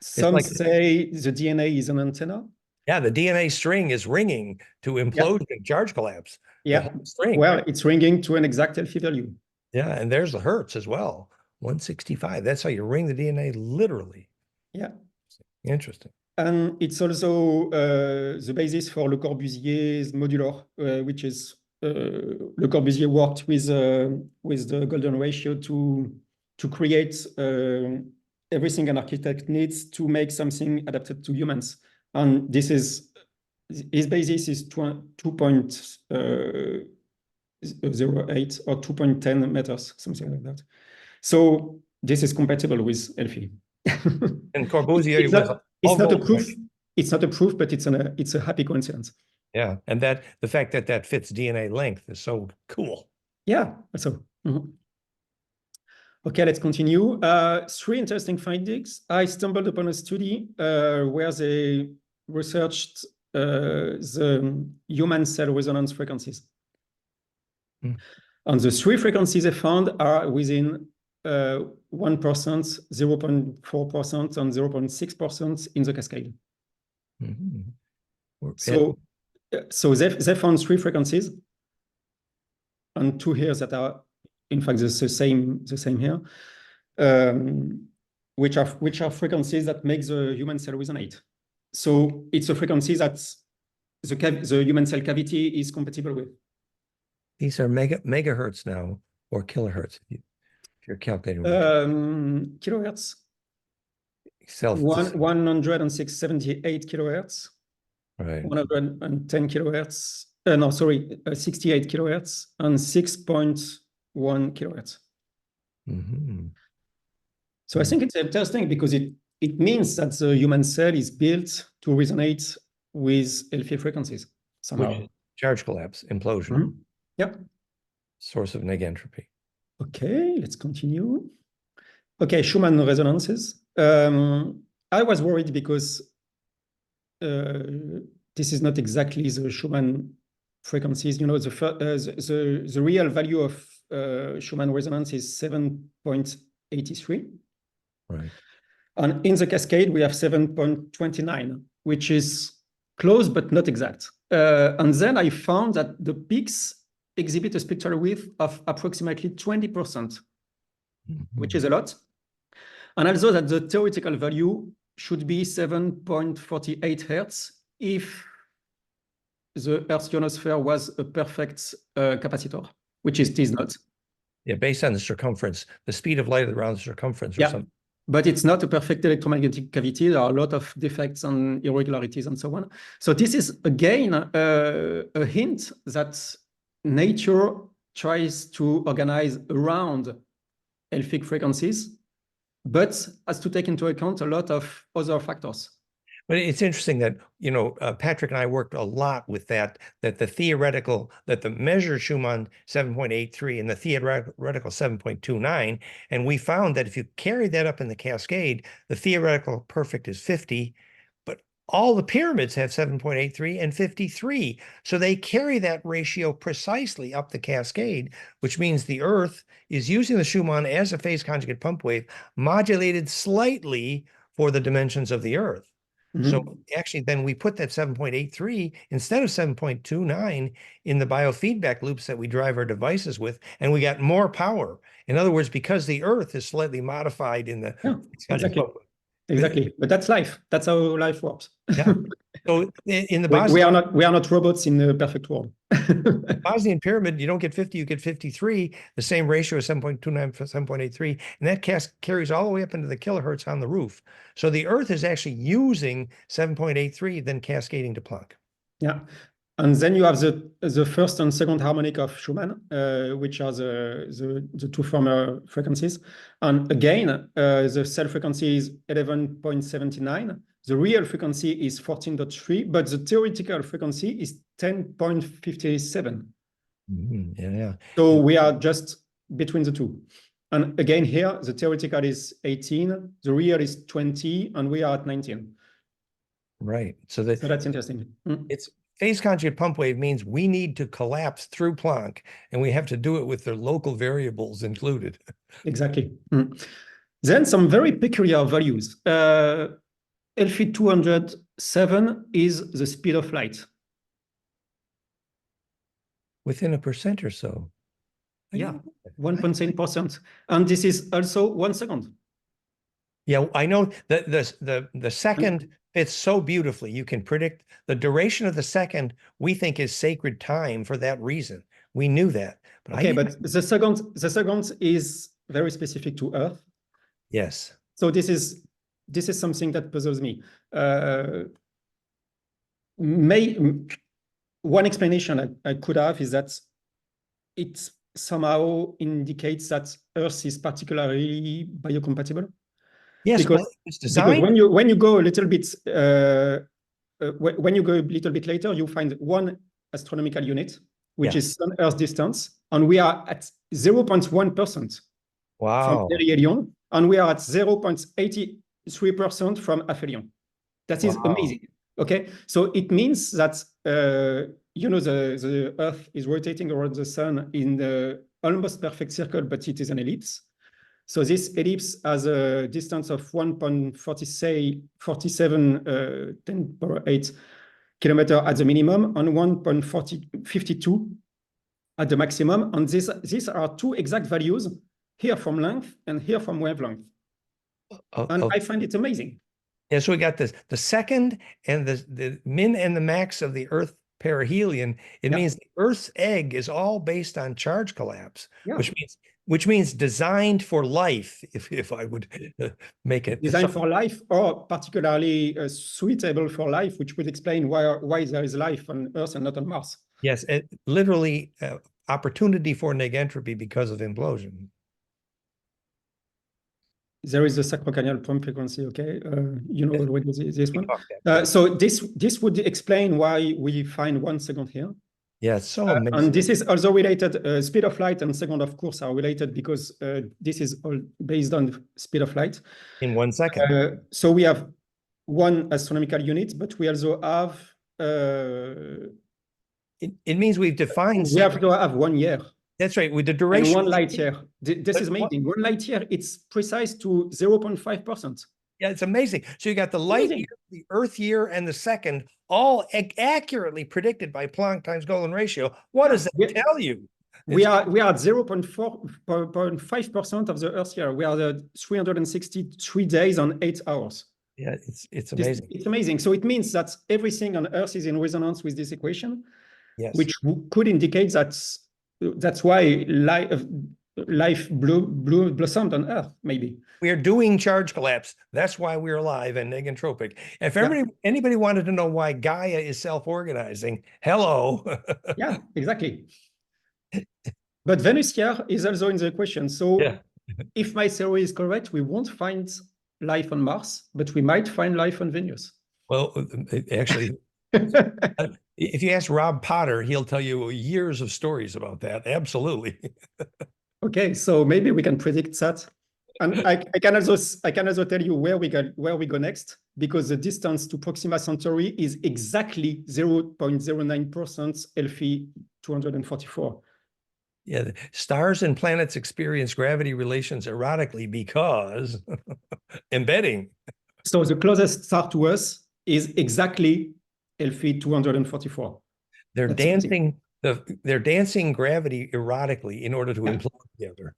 Some say the DNA is an antenna. Yeah, the DNA string is ringing to implosion and charge collapse. Yeah. String, well, right? It's ringing to an exact Elfie value. Yeah, and there's the hertz as well. 165. That's how you ring the DNA literally. Yeah. Interesting. And it's also the basis for Le Corbusier's modular, which is Le Corbusier worked with the golden ratio to create everything an architect needs to make something adapted to humans. And this is, his basis is 2.08 or 2.10 meters, something like that. So this is compatible with Elfie. And Corbusier it's not a proof. It's not a proof, but it's a happy coincidence. Yeah, and that the fact that that fits DNA length is so cool. Yeah, so. Okay, let's continue. 3 interesting findings. I stumbled upon a study where they researched the human cell resonance frequencies. And the 3 frequencies they found are within 1%, 0.4%, and 0.6% in the cascade. So they found 3 frequencies, and 2 here that are, in fact, the same here, which are frequencies that make the human cell resonate. So it's a frequency that the human cell cavity is compatible with. These are megahertz now, or kilohertz, if you're calculating. Kilohertz. 178 kilohertz. Right. 110 kilohertz. No, sorry, 68 kilohertz and 6.1 kilohertz. So I think it's interesting because it means that the human cell is built to resonate with Elfie frequencies somehow. Which charge collapse, implosion. Yep. Source of negentropy. Okay, let's continue. Okay, Schumann resonances. I was worried because this is not exactly the Schumann frequencies. You know, the real value of Schumann resonance is 7.83. Right. And in the cascade, we have 7.29, which is close but not exact. And then I found that the peaks exhibit a spectral width of approximately 20%. which is a lot. And also that the theoretical value should be 7.48 Hertz if the Earth's ionosphere was a perfect capacitor, which it is not. Yeah, based on the circumference, the speed of light around the circumference or something. But it's not a perfect electromagnetic cavity. There are a lot of defects and irregularities and so on. So this is, again, a hint that nature tries to organize around Elphic frequencies, but has to take into account a lot of other factors. But it's interesting that, Patrick and I worked a lot with that the measured Schumann 7.83 and the theoretical 7.29, and we found that if you carry that up in the cascade, the theoretical perfect is 50, but all the pyramids have 7.83 and 53. So they carry that ratio precisely up the cascade, which means the Earth is using the Schumann as a phase conjugate pump wave, modulated slightly for the dimensions of the Earth. So actually, then we put that 7.83 instead of 7.29 in the biofeedback loops that we drive our devices with, and we got more power. In other words, because the Earth is slightly modified in the exactly. But that's life. That's how life works. Yeah. So in the we are not robots in the perfect world. Bosnian pyramid, you don't get 50, you get 53, the same ratio as 7.29 for 7.83, and that carries all the way up into the kilohertz on the roof. So the Earth is actually using 7.83, then cascading to Planck. Yeah. And then you have the first and second harmonic of Schumann, which are the two former frequencies. And again, the cell frequency is 11.79. The real frequency is 14.3, but the theoretical frequency is 10.57. Yeah. So we are just between the two. And again, here, the theoretical is 18, the real is 20, and we are at 19. Right. So that's interesting. It's phase conjugate pump wave means we need to collapse through Planck, and we have to do it with the local variables included. Exactly. Then some very peculiar values. Elphi 207 is the speed of light. Within 1% or so. Yeah, 1.7%. And this is also 1 second. Yeah, I know that the second fits so beautifully. You can predict the duration of the second, we think, is sacred time for that reason. We knew that. But okay, but the second is very specific to Earth. Yes. So this is something that puzzles me. One explanation I could have is that it somehow indicates that Earth is particularly biocompatible. Yes, because when you go a little bit later, you find one astronomical unit, which is Sun-Earth distance, and we are at 0.1%. From perihelion, and we are at 0.83% from aphelion. That is amazing. Okay, so it means that the Earth is rotating around the Sun in the almost perfect circle, but it is an ellipse. So this ellipse has a distance of 1.47 10^8 kilometer at the minimum and 1.52 at the maximum. And these are two exact values, here from length and here from wavelength. And I find it amazing. Yeah, so we got the second and the min and the max of the Earth perihelion. It means the Earth's egg is all based on charge collapse, which means designed for life, if I would make it. Designed for life, or particularly suitable for life, which would explain why there is life on Earth and not on Mars. Yes, literally opportunity for negentropy because of implosion. There is a sacrocranial pump frequency, okay? You know already this one. So this would explain why we find 1 second here. Yeah, it's so amazing. And this is also related, speed of light and second, of course, are related because this is all based on speed of light. In 1 second. So we have one astronomical unit, but we also have... It means we've defined... We have to have 1 year. That's right, with the duration. And 1 light year. This is amazing. 1 light year, it's precise to 0.5%. Yeah, it's amazing. So you got the light year, the Earth year, and the second, all accurately predicted by Planck times Golden ratio. What does that tell you? We are at 0.5% of the Earth year. We are the 363 days on 8 hours. Yeah, it's amazing. It's amazing. So it means that everything on Earth is in resonance with this equation, Yes. which could indicate that's why life blossomed on Earth, maybe. We are doing charge collapse. That's why we're alive and negentropic. If anybody wanted to know why Gaia is self-organizing, hello. Yeah, exactly. But Venus here is also in the equation. So Yeah. if my theory is correct, we won't find life on Mars, but we might find life on Venus. Well, actually, if you ask Rob Potter, he'll tell you years of stories about that. Absolutely. Okay, so maybe we can predict that. And I can also tell you where we go next, because the distance to Proxima Centauri is exactly 0.09% Elfie 244. Yeah, stars and planets experience gravity relations erotically because embedding. So the closest star to us is exactly Elfie 244. They're That's dancing they're dancing gravity erotically in order to implode together.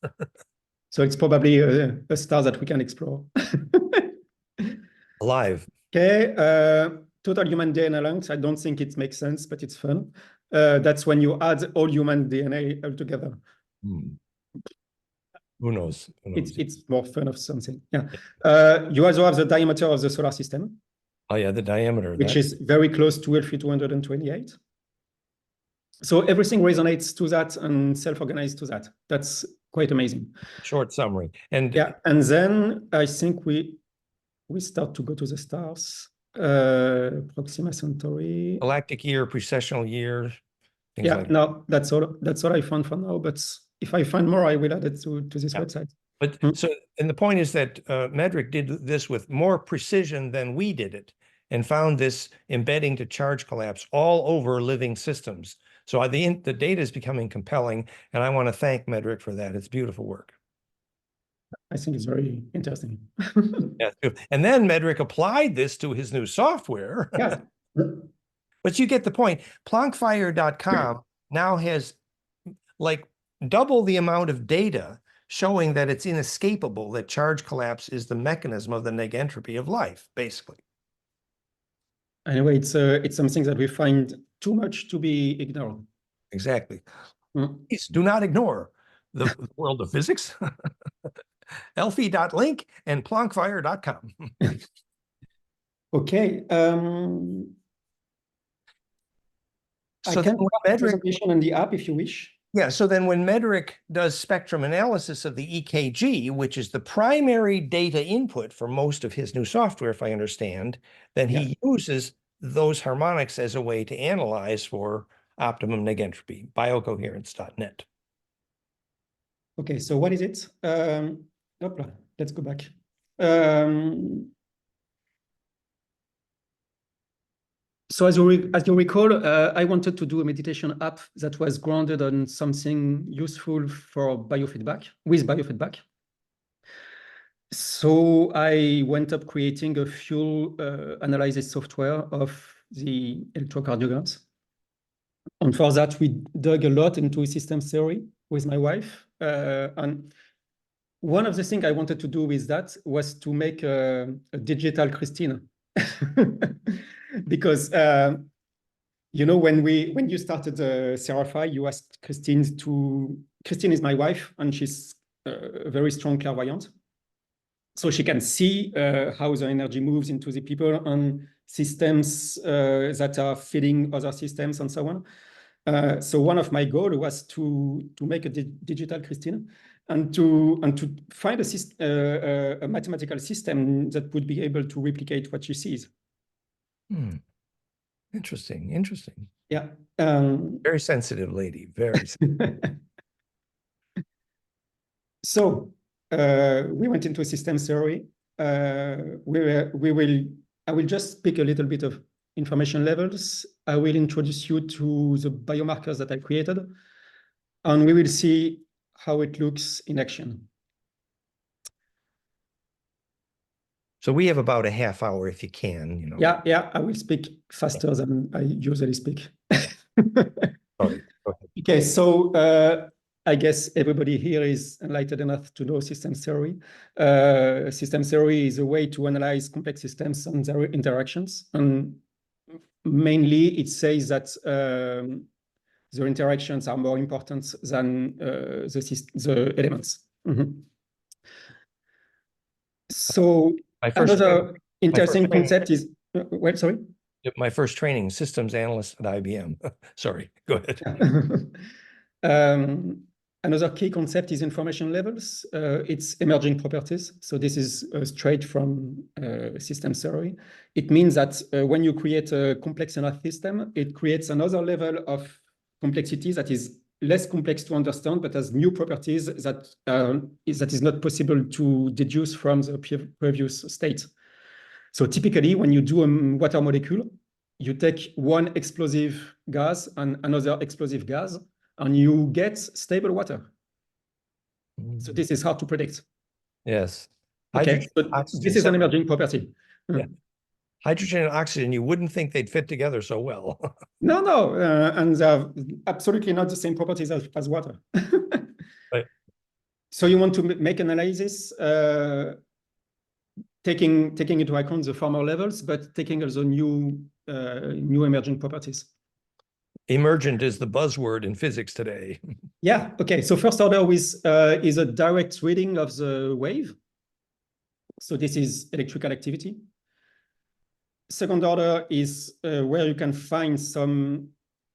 So it's probably a star that we can explore. Alive. Okay, total human DNA length. I don't think it makes sense, but it's fun. That's when you add all human DNA all together. Hmm. Who knows? Who knows? It's more fun of something. Yeah. You also have the diameter of the solar system. Oh yeah, the diameter. Which is very close to Elfie 228. So everything resonates to that and self-organized to that. That's quite amazing. Short summary. And yeah, and then I think we start to go to the stars. Proxima Centauri. Galactic year, precessional year. Yeah, like no, that's all I found for now. But if I find more, I will add it to this website. But so, and the point is that Mederic did this with more precision than we did it, and found this embedding to charge collapse all over living systems. So the data is becoming compelling, and I want to thank Mederic for that. It's beautiful work. I think it's very interesting. Yeah, and then Mederic applied this to his new software. Yeah. But you get the point. Plankfire.com now has like double the amount of data showing that it's inescapable, that charge collapse is the mechanism of the negentropy of life, basically. Anyway, it's something that we find too much to be ignored. Exactly. Please do not ignore the world of physics. Elfie.link and plankfire.com. Okay. So I can put a presentation on the app if you wish. Yeah, so then when Mederic does spectrum analysis of the EKG, which is the primary data input for most of his new software, if I understand, then he uses those harmonics as a way to analyze for optimum negentropy, BIO-COHERENCE.net. Okay, so what is it? Let's go back. So as you recall, I wanted to do a meditation app that was grounded on something useful for biofeedback, with biofeedback. So I went up creating a fuel analysis software of the electrocardiograms. And for that, we dug a lot into systems theory with my wife. And one of the things I wanted to do with that was to make a digital Christina. Because you know, when you started Seraphi, you asked Christine is my wife, and she's a very strong clairvoyant. So she can see how the energy moves into the people and systems that are feeding other systems and so on. So one of my goals was to make a digital Christine and to find a mathematical system that would be able to replicate what she sees. Interesting. Yeah. Very sensitive lady. Very sensitive. So we went into system theory. I will just pick a little bit of information levels. I will introduce you to the biomarkers that I created, and we will see how it looks in action. So we have about a half hour if you can, you know. Yeah, I will speak faster than I usually speak. Sorry. Okay, so I guess everybody here is enlightened enough to know system theory. System theory is a way to analyze complex systems and their interactions. And mainly it says that the interactions are more important than the elements. Mm-hmm. So another interesting concept is, well, sorry? My first training, systems analyst at IBM. Sorry, go ahead. Another key concept is information levels. It's emerging properties. So this is straight from system theory. It means that when you create a complex enough system, it creates another level of complexity that is less complex to understand, but has new properties that is not possible to deduce from the previous state. So typically, when you do a water molecule, you take one explosive gas and another explosive gas, and you get stable water. So this is hard to predict. Yes. Okay, so this is an emerging property. Yeah. Hydrogen and oxygen, you wouldn't think they'd fit together so well. No, and they're absolutely not the same properties as water. Right. So you want to make analysis, taking into account the former levels, but taking also new emerging properties. Emergent is the buzzword in physics today. Yeah, okay. So first order is a direct reading of the wave. So this is electrical activity. Second order is where you can find some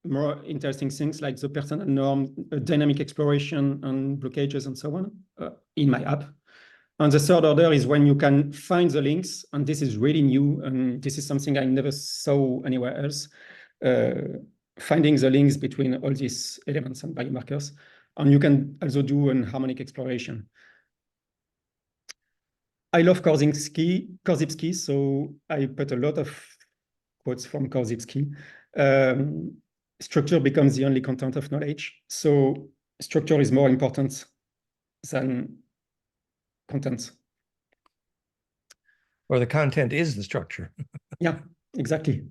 more interesting things like the personal norm, dynamic exploration, and blockages, and so on in my app. And the third order is when you can find the links, and this is really new, and this is something I never saw anywhere else, finding the links between all these elements and biomarkers. And you can also do an harmonic exploration. I love Korzybski, so I put a lot of quotes from Korzybski. Structure becomes the only content of knowledge. So structure is more important than content. Or the content is the structure. Yeah, exactly.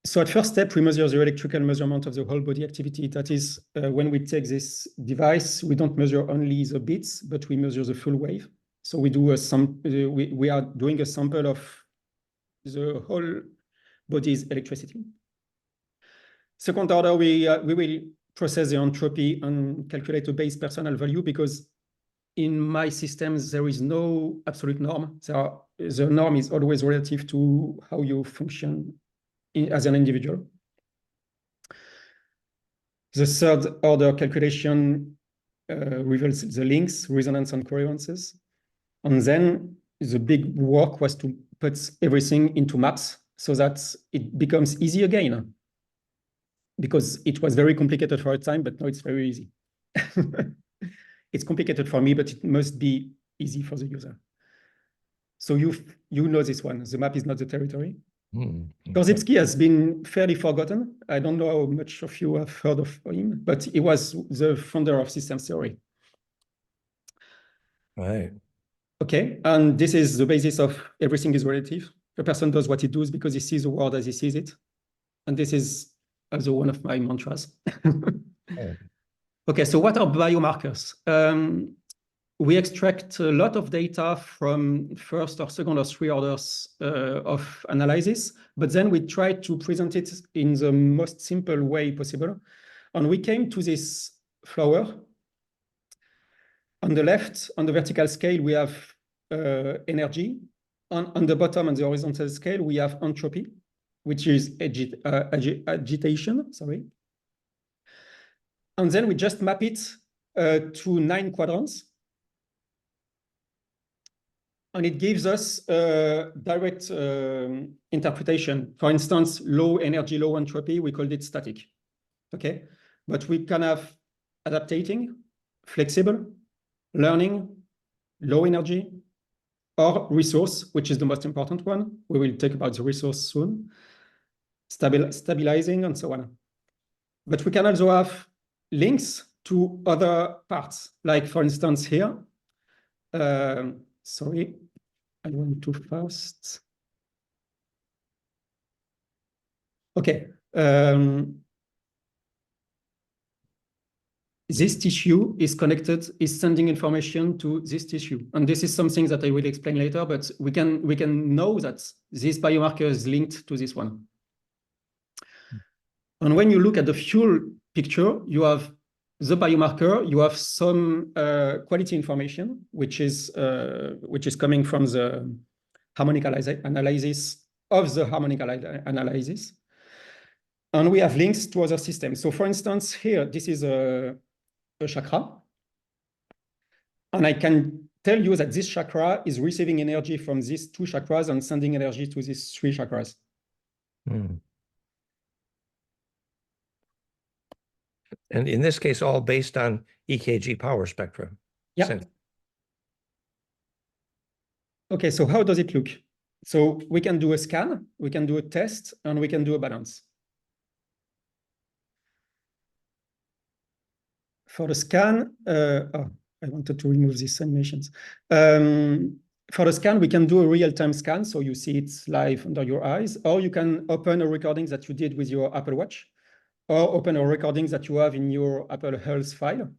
So at first step, we measure the electrical measurement of the whole body activity. That is, when we take this device, we don't measure only the bits, but we measure the full wave. So we do we are doing a sample of the whole body's electricity. Second order, we will process the entropy and calculate a base personal value, because in my systems, there is no absolute norm. The norm is always relative to how you function as an individual. The third order calculation reveals the links, resonance, and coherences. And then the big work was to put everything into maps so that it becomes easy again. Because it was very complicated for a time, but now it's very easy. It's complicated for me, but it must be easy for the user. So you know this one. The map is not the territory. Korzybski has been fairly forgotten. I don't know how much of you have heard of him, but he was the founder of system theory. Right. Okay, and this is the basis of everything is relative. A person does what he does because he sees the world as he sees it. And this is also one of my mantras. Right. Okay, so what are biomarkers? We extract a lot of data from first or second or three orders of analysis, but then we try to present it in the most simple way possible. And we came to this flower. On the left, on the vertical scale, we have energy. On the bottom, on the horizontal scale, we have entropy, which is agitation, sorry. And then we just map it to 9 quadrants. And it gives us a direct interpretation. For instance, low energy, low entropy, we called it static. Okay, but we can have adaptating, flexible, learning, low energy, or resource, which is the most important one. We will talk about the resource soon. Stabilizing, and so on. But we can also have links to other parts, like for instance here. Sorry, I went too fast. Okay. this tissue is connected, is sending information to this tissue. And this is something that I will explain later, but we can know that this biomarker is linked to this one. And when you look at the fuel picture, you have the biomarker, you have some quality information, which is coming from the harmonic analysis of the harmonic analysis. And we have links to other systems. So for instance, here, this is a chakra. And I can tell you that this chakra is receiving energy from these 2 chakras and sending energy to these 3 chakras. Mm. And in this case, all based on EKG power spectra. Yeah. Okay, so how does it look? So we can do a scan, we can do a test, and we can do a balance. For the scan, I wanted to remove these animations. For the scan, we can do a real-time scan, so you see it live under your eyes, or you can open a recording that you did with your Apple Watch, or open a recording that you have in your Apple Health file,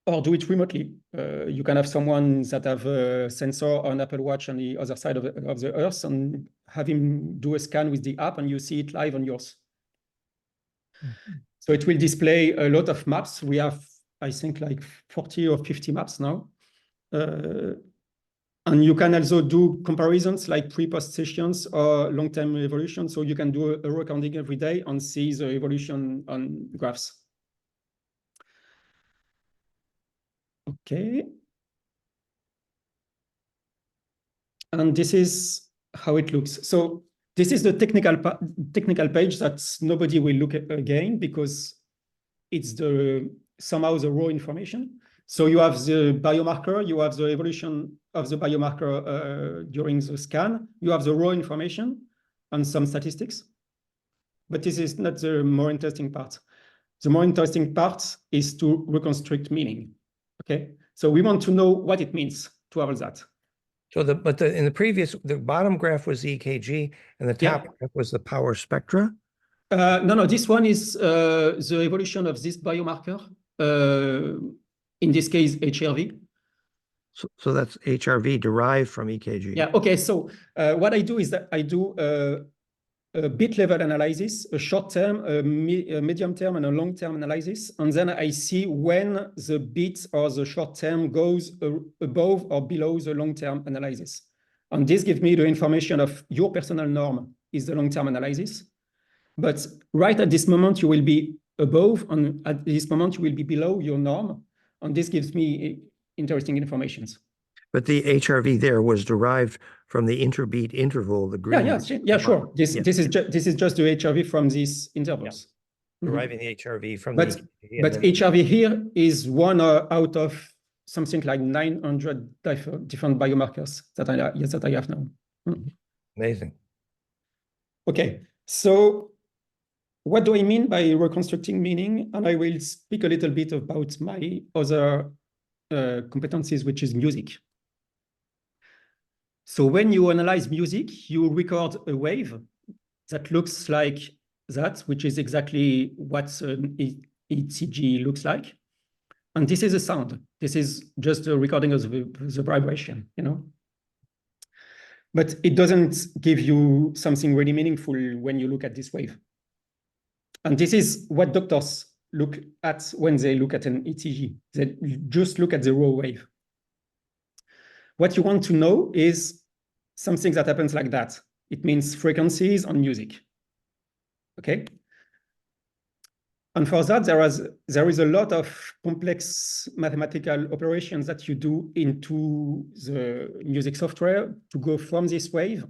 or do it remotely. You can have someone that have a sensor on Apple Watch on the other side of the Earth and have him do a scan with the app, and you see it live on yours. Mm-hmm. So it will display a lot of maps. We have, I think, like 40 or 50 maps now. And you can also do comparisons like pre-post sessions or long-term evolution. So you can do a recording every day and see the evolution on graphs. Okay. And this is how it looks. So this is the technical page that nobody will look at again because it's somehow the raw information. So you have the biomarker, you have the evolution of the biomarker during the scan, you have the raw information and some statistics. But this is not the more interesting part. The more interesting part is to reconstruct meaning. Okay, so we want to know what it means to have all that. So in the previous, the bottom graph was EKG and the top graph was the power spectra? No, this one is the evolution of this biomarker, in this case, HRV. So that's HRV derived from EKG. Yeah, okay, so what I do is that I do a bit level analysis, a short-term, a medium-term, and a long-term analysis. And then I see when the bit or the short-term goes above or below the long-term analysis. And this gives me the information of your personal norm is the long-term analysis. But right at this moment, you will be above, and at this moment, you will be below your norm. And this gives me interesting information. But the HRV there was derived from the interbeat interval, the green. Yeah, sure. This is just the HRV from these intervals. Yeah. Deriving the HRV from but HRV here is one out of something like 900 different biomarkers that I have now. Amazing. Okay, so what do I mean by reconstructing meaning? And I will speak a little bit about my other competencies, which is music. So when you analyze music, you record a wave that looks like that, which is exactly what an ECG looks like. And this is a sound. This is just a recording of the vibration, you know. But it doesn't give you something really meaningful when you look at this wave. And this is what doctors look at when they look at an ECG. They just look at the raw wave. What you want to know is something that happens like that. It means frequencies on music. Okay? And for that, there is a lot of complex mathematical operations that you do into the music software to go from this wave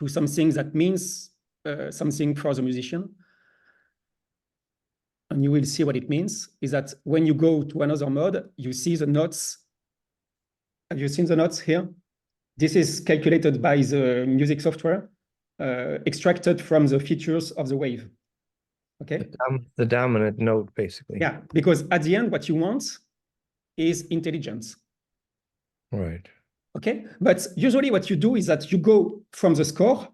to something that means something for the musician. And you will see what it means is that when you go to another mode, you see the notes. Have you seen the notes here? This is calculated by the music software, extracted from the features of the wave. Okay. The dominant note, basically. Yeah, because at the end, what you want is intelligence. Right. Okay, but usually what you do is that you go from the score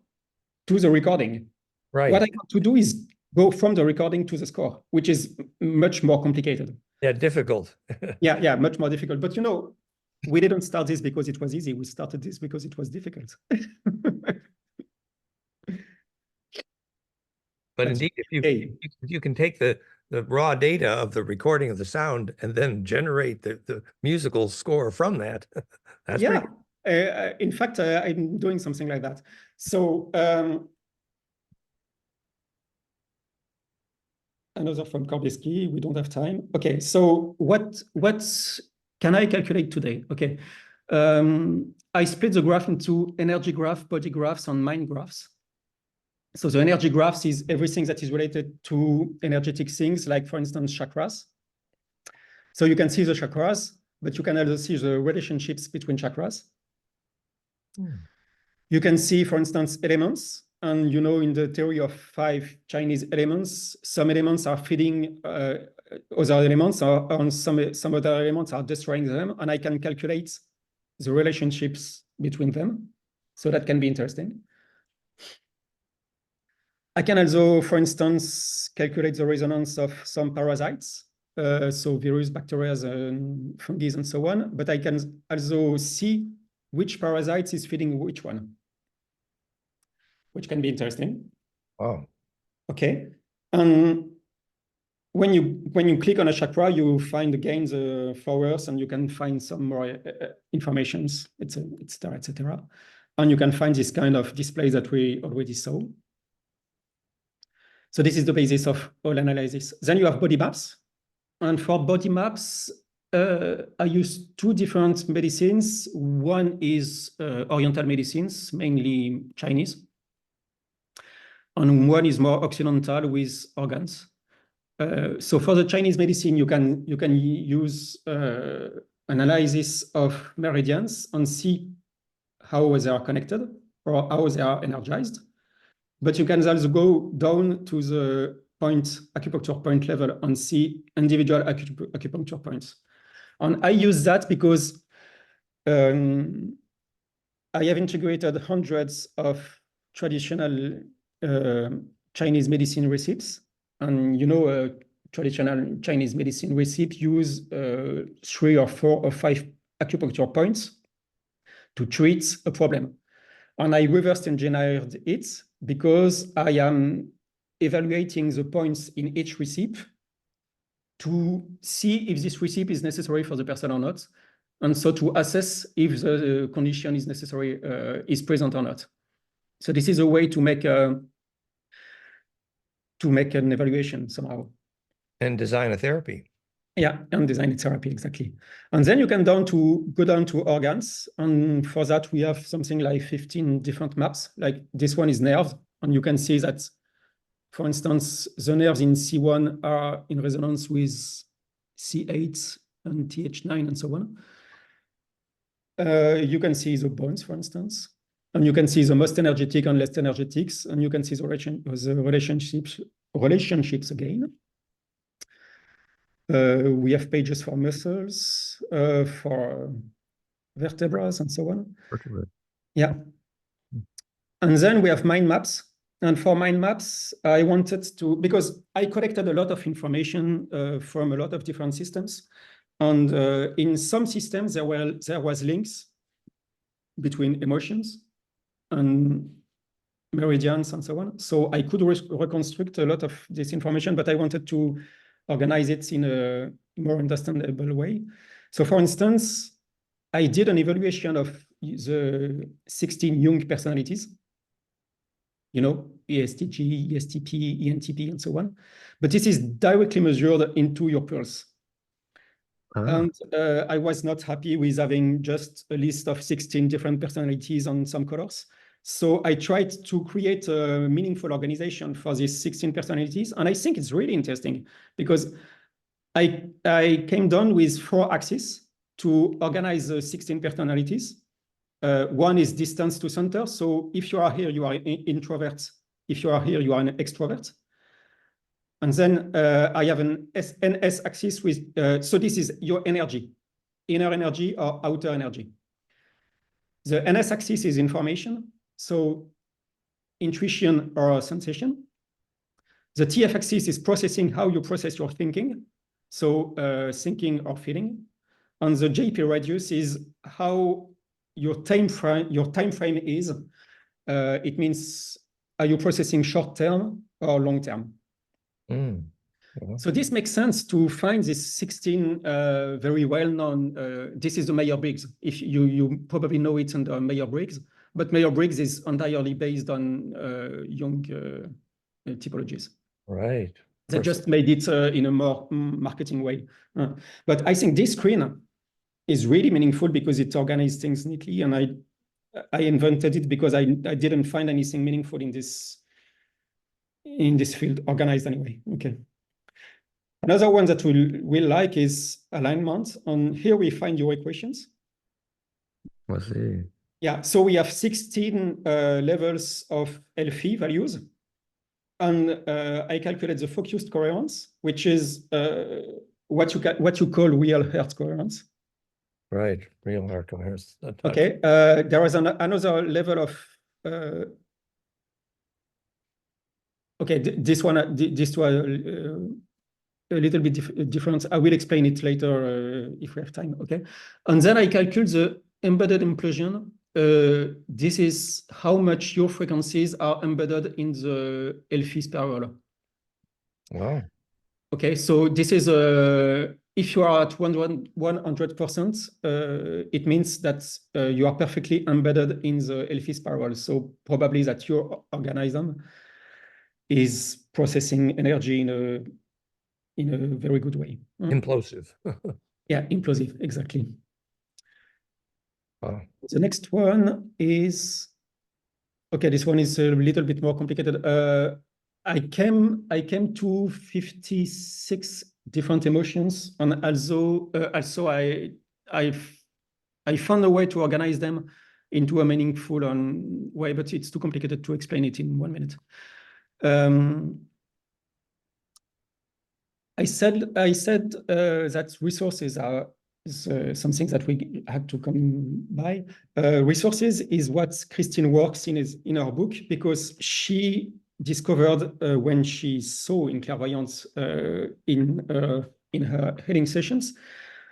to the recording. Right. What I want to do is go from the recording to the score, which is much more complicated. Yeah, difficult. Yeah, much more difficult. But we didn't start this because it was easy. We started this because it was difficult. But indeed, if you can take the raw data of the recording of the sound and then generate the musical score from that, that's pretty. In fact, I'm doing something like that. So another from Korbisky. We don't have time. Okay, so what can I calculate today? Okay, I split the graph into energy graph, body graphs, and mind graphs. So the energy graphs is everything that is related to energetic things, like, for instance, chakras. So you can see the chakras, but you can also see the relationships between chakras. You can see, for instance, elements. And in the theory of 5 Chinese elements, some elements are feeding other elements, or some other elements are destroying them. And I can calculate the relationships between them. So that can be interesting. I can also, for instance, calculate the resonance of some parasites, so virus, bacteria, and fungi, and so on. But I can also see which parasites is feeding which one, which can be interesting. Oh. Okay. And when you click on a chakra, you find again the flowers, and you can find some more informations, etc., etc. And you can find this kind of display that we already saw. So this is the basis of all analysis. Then you have body maps. And for body maps, I use 2 different medicines. One is Oriental medicines, mainly Chinese. And one is more Occidental with organs. So for the Chinese medicine, you can use analysis of meridians and see how they are connected or how they are energized. But you can also go down to the acupuncture point level and see individual acupuncture points. And I use that because I have integrated hundreds of traditional Chinese medicine recipes. And traditional Chinese medicine receipt use 3 or 4 or 5 acupuncture points to treat a problem. And I reverse engineered it because I am evaluating the points in each recipe to see if this recipe is necessary for the person or not, and so to assess if the condition is necessary, is present or not. So this is a way to make an evaluation somehow. And design a therapy. Yeah, and design a therapy, exactly. And then you can go down to organs. And for that, we have something like 15 different maps. Like this one is nerves. And you can see that, for instance, the nerves in C1 are in resonance with C8 and TH9 and so on. You can see the bones, for instance. And you can see the most energetic and less energetics. And you can see the relationships again. We have pages for muscles, for vertebrae, and so on. Yeah. And then we have mind maps. And for mind maps, I wanted to, because I collected a lot of information from a lot of different systems. And in some systems, there was links between emotions and meridians and so on. So I could reconstruct a lot of this information, but I wanted to organize it in a more understandable way. So for instance, I did an evaluation of the 16 Jung personalities, ESTG, ESTP, ENTP, and so on. But this is directly measured into your pulse. And I was not happy with having just a list of 16 different personalities on some colors. So I tried to create a meaningful organization for these 16 personalities. And I think it's really interesting because I came down with 4 axes to organize the 16 personalities. One is distance to center. So if you are here, you are an introvert. If you are here, you are an extrovert. And then I have an NS axis with, so this is your energy, inner energy or outer energy. The NS axis is information. So intuition or sensation. The TF-axis is processing how you process your thinking, so thinking or feeling. And the JP radius is how your time frame is. It means, are you processing short term or long term? Mm. So this makes sense to find this 16 very well-known, this is the Meyer-Briggs. If you probably know it under Meyer-Briggs, but Meyer-Briggs is entirely based on Jung typologies. Right. They just made it in a more marketing way. But I think this screen is really meaningful because it organizes things neatly, and I invented it because I didn't find anything meaningful in this field, organized anyway. Okay. Another one that we'll like is alignment. And here we find your equations. I see. Yeah, so we have 16 levels of Elfie values. And I calculate the focused coherence, which is what you call real Hertz coherence. Right, real heart coherence. Okay, there was another level of okay, this one, this was a little bit different. I will explain it later if we have time. Okay, and then I calculate the embedded implosion. This is how much your frequencies are embedded in the Elfie spiral. Wow. Okay, so this is if you are at 100%, it means that you are perfectly embedded in the Elfie spiral. So probably that your organism is processing energy in a very good way. Implosive. Yeah, implosive, exactly. Wow. The next one is, okay, this one is a little bit more complicated. I came to 56 different emotions, and also I found a way to organize them into a meaningful way, but it's too complicated to explain it in 1 minute. I said that resources are something that we had to come by. Resources is what Christine works in her book, because she discovered when she saw in clairvoyance in her healing sessions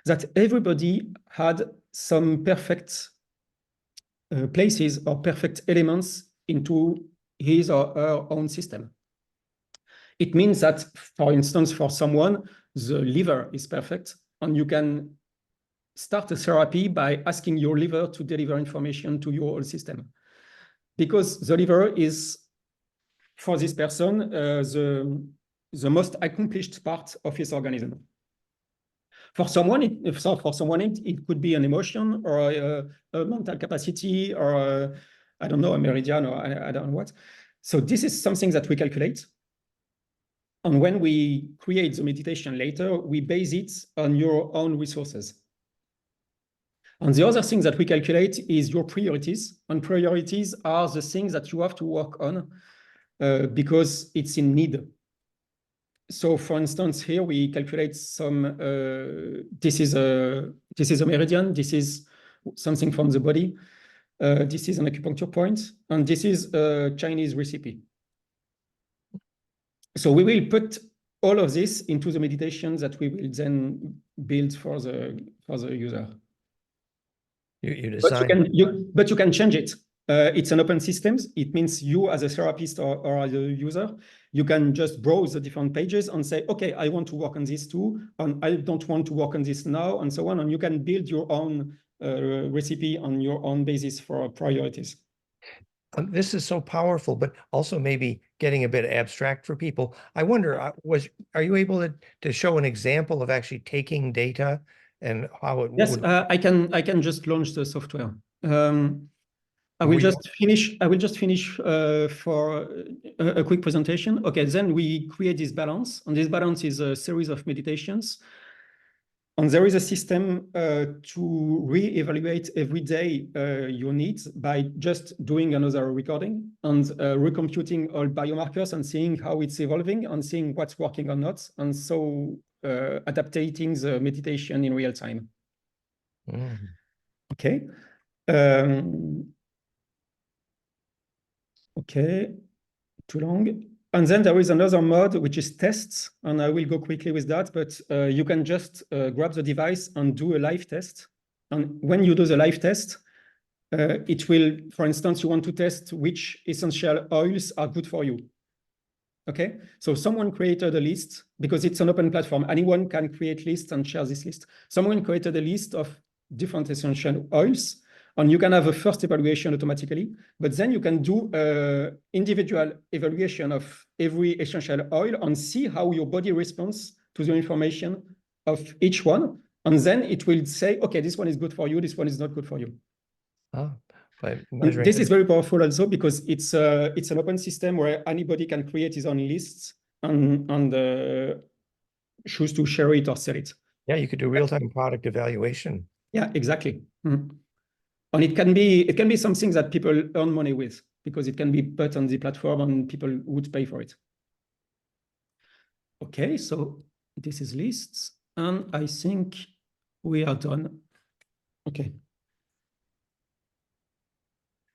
that everybody had some perfect places or perfect elements into his or her own system. It means that, for instance, for someone, the liver is perfect, and you can start a therapy by asking your liver to deliver information to your whole system. Because the liver is, for this person, the most accomplished part of his organism. For someone, it could be an emotion or a mental capacity or I don't know, a meridian or I don't know what. So this is something that we calculate. And when we create the meditation later, we base it on your own resources. And the other thing that we calculate is your priorities. And priorities are the things that you have to work on because it's in need. So for instance, here we calculate some, this is a meridian, this is something from the body, this is an acupuncture point, and this is a Chinese recipe. So we will put all of this into the meditation that we will then build for the user. You design. But you can change it. It's an open system. It means you as a therapist or as a user, you can just browse the different pages and say, okay, I want to work on this too, and I don't want to work on this now, and so on. And you can build your own recipe on your own basis for priorities. This is so powerful, but also maybe getting a bit abstract for people. I wonder, are you able to show an example of actually taking data and how it Yes, would? I can just launch the software. I will just finish for a quick presentation. Okay, then we create this balance, and this balance is a series of meditations. And there is a system to re-evaluate every day your needs by just doing another recording and recomputing all biomarkers and seeing how it's evolving and seeing what's working or not. And so adapting the meditation in real time. Mm. Okay. Okay, too long. And then there is another mode, which is tests. And I will go quickly with that, but you can just grab the device and do a live test. And when you do the live test, it will, for instance, you want to test which essential oils are good for you. Okay, so someone created a list because it's an open platform. Anyone can create lists and share this list. Someone created a list of different essential oils, and you can have a first evaluation automatically, but then you can do an individual evaluation of every essential oil and see how your body responds to the information of each one. And then it will say, okay, this one is good for you, this one is not good for you. By And measuring this is very powerful also because it's an open system where anybody can create his own lists and choose to share it or sell it. Yeah, you could do real-time product evaluation. Yeah, exactly. And it can be something that people earn money with because it can be put on the platform and people would pay for it. Okay, so this is lists, and I think we are done. Okay.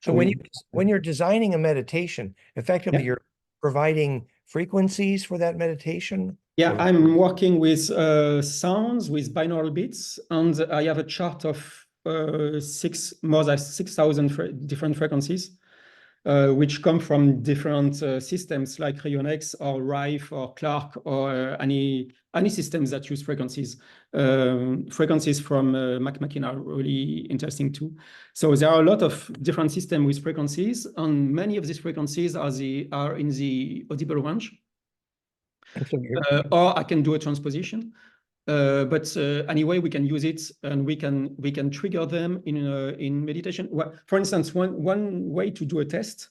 So when you're designing a meditation, effectively you're providing frequencies for that meditation? Yeah, I'm working with sounds, with binaural beats, and I have a chart of more than 6,000 different frequencies, which come from different systems like Rionex or Rife or Clark or any systems that use frequencies. Frequencies from Mac are really interesting too. So there are a lot of different systems with frequencies, and many of these frequencies are in the audible range. Or I can do a transposition. But anyway, we can use it and we can trigger them in meditation. Well, for instance, one way to do a test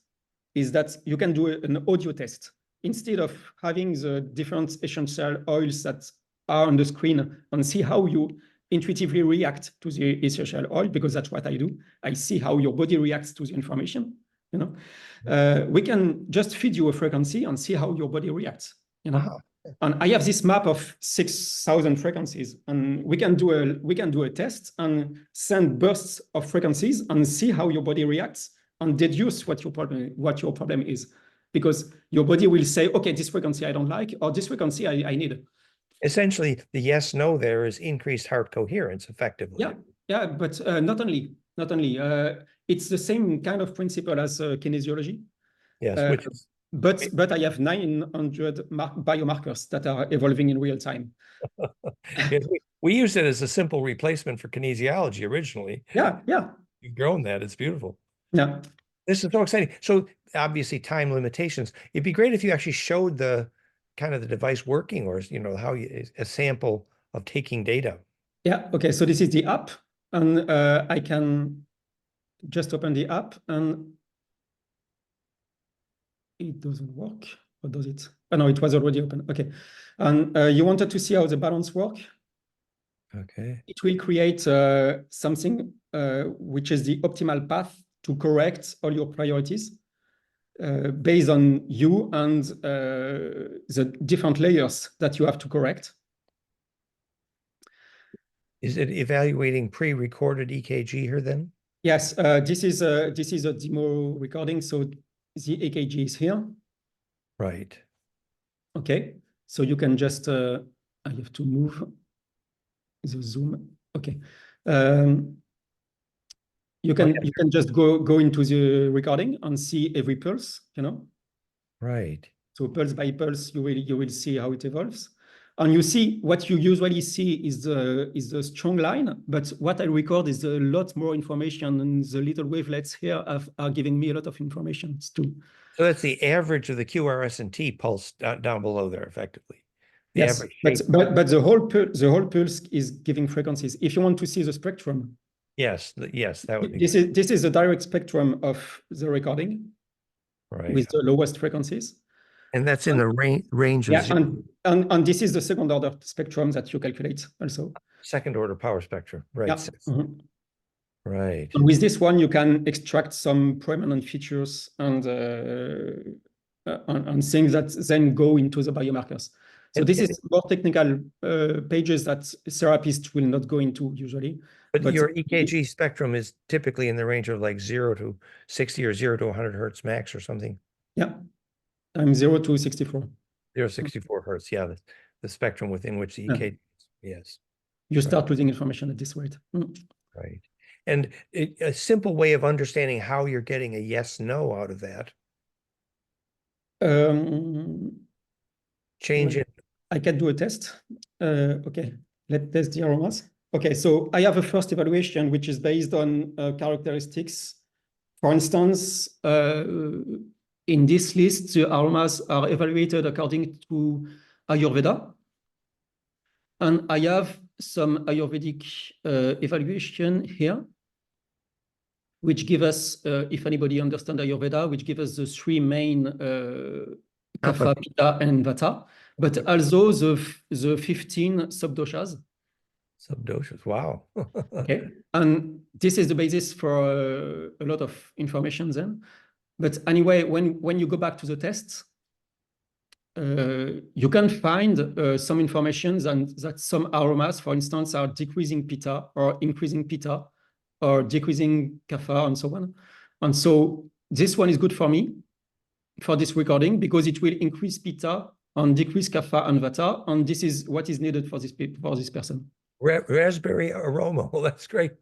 is that you can do an audio test. Instead of having the different essential oils that are on the screen and see how you intuitively react to the essential oil, because that's what I do. I see how your body reacts to the information. We can just feed you a frequency and see how your body reacts. And I have this map of 6,000 frequencies, and we can do a test and send bursts of frequencies and see how your body reacts and deduce what your problem is, because your body will say, okay, this frequency I don't like, or this frequency I need. Essentially, the yes/no there is increased heart coherence, effectively. Yeah, but not only. It's the same kind of principle as kinesiology. Yes, which is. But I have 900 biomarkers that are evolving in real time. Yes, we used it as a simple replacement for kinesiology originally. Yeah. You've grown that. It's beautiful. Yeah. This is so exciting. So obviously time limitations. It'd be great if you actually showed the kind of the device working, or how a sample of taking data. Yeah. Okay. So this is the app, and I can just open the app, and it doesn't work. Or does it? Oh, no, it was already open. Okay. And you wanted to see how the balance work? Okay. It will create something which is the optimal path to correct all your priorities based on you and the different layers that you have to correct. Is it evaluating pre-recorded EKG here then? Yes, this is a demo recording, so the EKG is here. Right. Okay, so you can just I have to move the zoom. Okay, you can just go into the recording and see every pulse. Right. So pulse by pulse, you will see how it evolves. And you see what you usually see is the strong line, but what I record is a lot more information, and the little wavelets here are giving me a lot of information too. So that's the average of the QRS&T pulse down below there, effectively. The yes, average but the whole pulse is giving frequencies. If you want to see the spectrum, yes, that would be this is the direct spectrum of the recording, right, with the lowest frequencies. And that's in the range of and this is the second order spectrum that you calculate also. Second order power spectrum, right? Yeah. Right. And with this one, you can extract some prominent features and things that then go into the biomarkers. So this is more technical pages that therapists will not go into usually. But your EKG spectrum is typically in the range of like 0 to 60 or 0 to 100 hertz max or something. Yeah. I'm 0 to 64. 0.64 hertz. Yeah, the spectrum within which the EKG. Yes. You start losing information at this rate. Right. And a simple way of understanding how you're getting a yes/no out of that. Change it. I can do a test. Okay, let's test the aromas. Okay, so I have a first evaluation, which is based on characteristics. For instance, in this list, the aromas are evaluated according to Ayurveda. And I have some Ayurvedic evaluation here, which give us, if anybody understands Ayurveda, which give us the three main Kapha, Pitta, and Vata, but also the 15 subdoshas. Subdoshas, wow. Okay, and this is the basis for a lot of information then. But anyway, when you go back to the tests, you can find some information that some aromas, for instance, are decreasing Pitta or increasing Pitta or decreasing Kapha and so on. And so this one is good for me for this recording because it will increase Pitta and decrease Kapha and Vata. And this is what is needed for this person. Raspberry aroma. Well, that's great.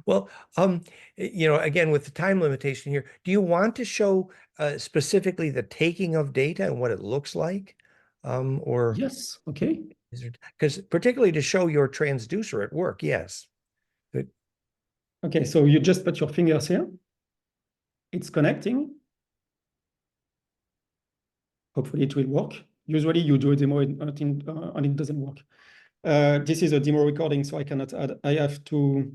Well, again, with the time limitation here, do you want to show specifically the taking of data and what it looks like? Or yes, okay. Because particularly to show your transducer at work, yes. Good. Okay, so you just put your fingers here. It's connecting. Hopefully it will work. Usually you do a demo and it doesn't work. This is a demo recording, so I cannot add. I have to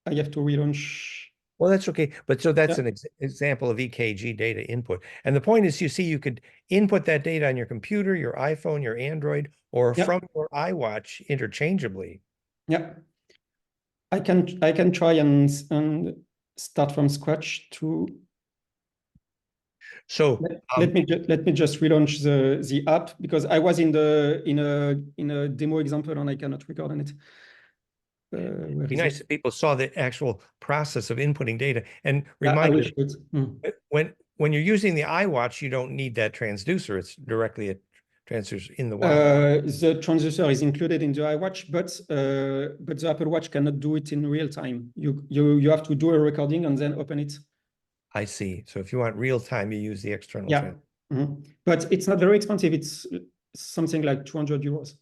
relaunch. Well, that's okay. But so that's an example of EKG data input. And the point is, you could input that data on your computer, your iPhone, your Android, or from your iWatch interchangeably. Yeah. I can try and start from scratch to. So let me just relaunch the app because I was in a demo example and I cannot record on it. It'd be nice if people saw the actual process of inputting data. And reminder, when you're using the iWatch, you don't need that transducer. It's directly a transducer in the watch. The transducer is included in the iWatch, but the Apple Watch cannot do it in real time. You have to do a recording and then open it. I see. So if you want real time, you use the external. Yeah. But it's not very expensive. It's something like 200 euros.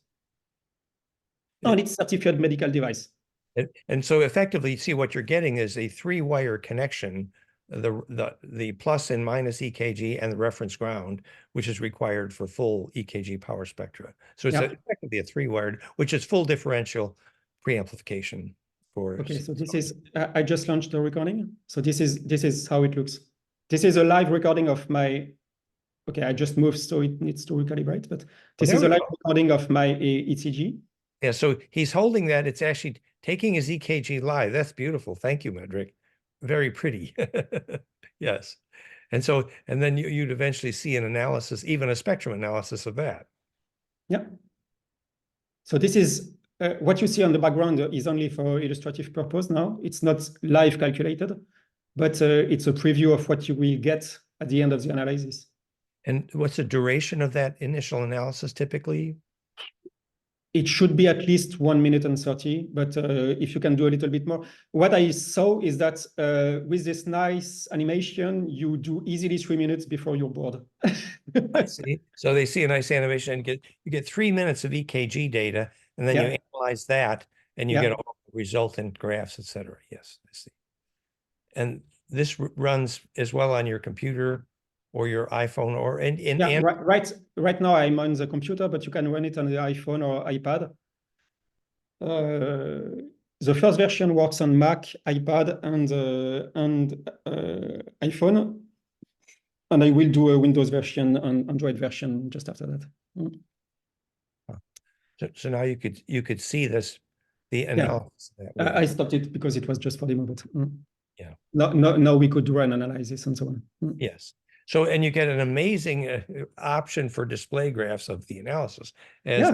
And it's certified medical device. And so effectively, see what you're getting is a 3-wire connection, the plus and minus EKG and the reference ground, which is required for full EKG power spectra. So it's effectively a 3-wired, which is full differential preamplification. Okay, so this is I just launched the recording. So this is how it looks. This is a live recording of my. Okay, I just moved, so it needs to recalibrate. But this is a live recording of my ECG. Yeah, so he's holding that. It's actually taking his EKG live. That's beautiful. Thank you, Mederic. Very pretty. Yes. And then you'd eventually see an analysis, even a spectrum analysis of that. Yeah. So this is what you see on the background is only for illustrative purpose now. It's not live calculated, but it's a preview of what you will get at the end of the analysis. And what's the duration of that initial analysis typically? It should be at least 1 minute and 30, but if you can do a little bit more. What I saw is that with this nice animation, you do easily 3 minutes before you're bored. I see. So they see a nice animation and you get 3 minutes of EKG data, and then you analyze that, and you get all the resultant graphs, etc. Yes, I see. And this runs as well on your computer or your iPhone or right now I'm on the computer, but you can run it on the iPhone or iPad. The first version works on Mac, iPad, and iPhone, and I will do a Windows version and Android version just after that. So now you could see the analysis. I stopped it because it was just for the moment. Yeah. No, we could run analysis and so on. Yes. So, and you get an amazing option for display graphs of the analysis, as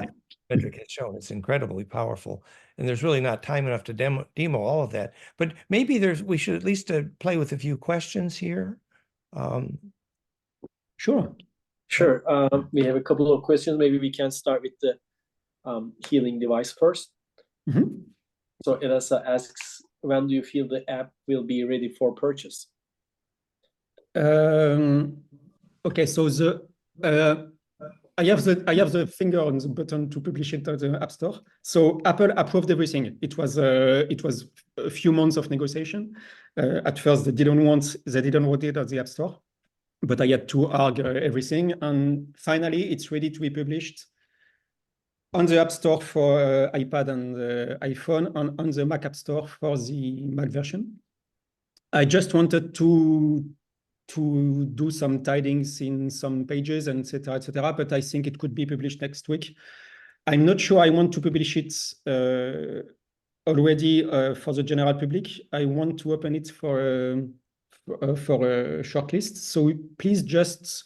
Mederic has shown. It's incredibly powerful, and there's really not time enough to demo all of that. But maybe we should at least play with a few questions here. Sure. Sure. We have a couple of questions. Maybe we can start with the healing device first. Mhm. So Elasa asks, when do you feel the app will be ready for purchase? Okay, so I have the finger on the button to publish it at the App Store. So Apple approved everything. It was a few months of negotiation. At first, they didn't want it at the App Store, but I had to argue everything, and finally, it's ready to be published on the App Store for iPad and iPhone, and on the Mac App Store for the Mac version. I just wanted to do some tidings in some pages, and et cetera, but I think it could be published next week. I'm not sure I want to publish it already for the general public. I want to open it for a shortlist. So please just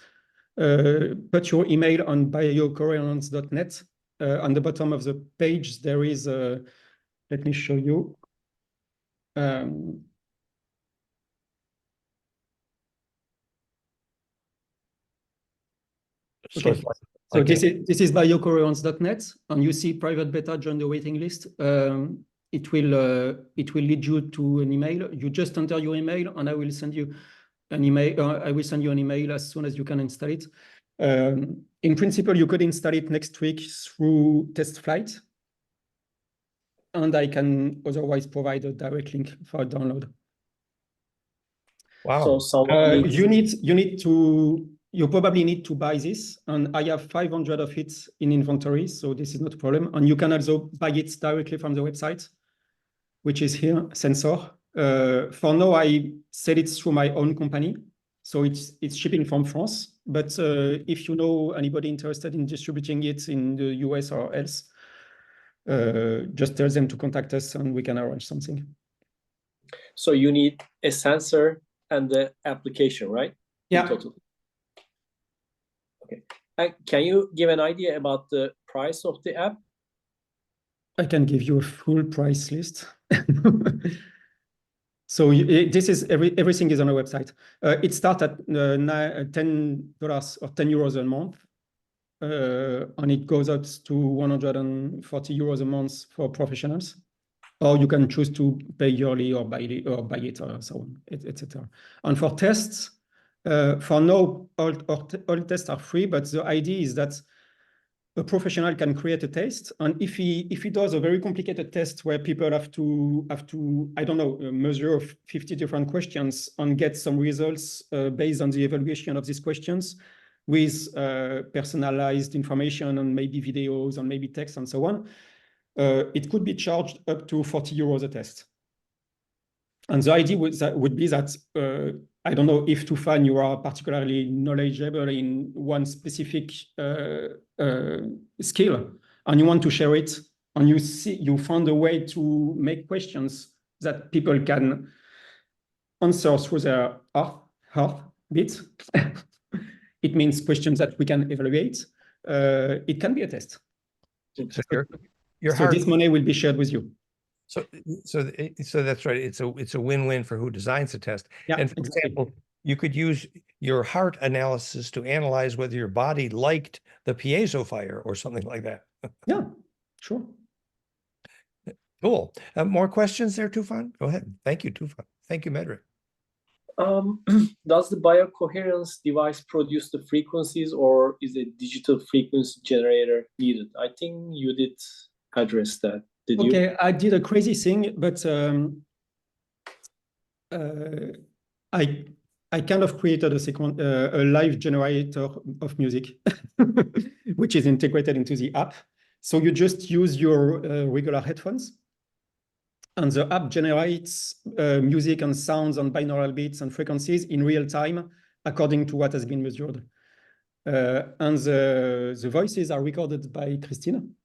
put your email on BIO-COHERENCE.net. On the bottom of the page, there is let me show you. So Okay. So this is BIO-COHERENCE.net, and you see private beta, join the waiting list. It will lead you to an email. You just enter your email, and I will send you an email. I will send you an email as soon as you can install it. In principle, you could install it next week through test flight, and I can otherwise provide a direct link for download. Wow. So someone needs... You probably need to buy this, and I have 500 of it in inventory, so this is not a problem. And you can also buy it directly from the website, which is here, Sensor. For now, I sell it through my own company, so it's shipping from France. But if you know anybody interested in distributing it in the US or else, just tell them to contact us, and we can arrange something. So you need a sensor and the application, right? Yeah. In total. Okay. Can you give an idea about the price of the app? I can give you a full price list. So this is everything is on our website. It starts at $10 or 10 euros a month, and it goes up to 140 euros a month for professionals. Or you can choose to pay yearly or buy it or so on, etc. And for tests, for now, all tests are free, but the idea is that a professional can create a test, and if he does a very complicated test where people have to I don't know, measure 50 different questions and get some results based on the evaluation of these questions with personalized information and maybe videos and maybe text and so on, it could be charged up to 40 euros a test. And the idea would be that, I don't know if Tufan, you are particularly knowledgeable in one specific skill, and you want to share it, and you found a way to make questions that people can answer through their heartbeat. It means questions that we can evaluate. It can be a test. So this money will be shared with you. So that's right. It's a win-win for who designs the test. Yeah, and for example, you could use your heart analysis to analyze whether your body liked the piezo fire or something like that. Yeah, sure. Cool. More questions there, Tufan? Go ahead. Thank you, Tufan. Thank you, Mederic. Does the BIO-COHERENCE device produce the frequencies, or is a digital frequency generator needed? I think you did address that. Did you? Okay, I did a crazy thing, but I kind of created a live generator of music, which is integrated into the app. So you just use your regular headphones, and the app generates music and sounds and binaural beats and frequencies in real time according to what has been measured. And the voices are recorded by Christine.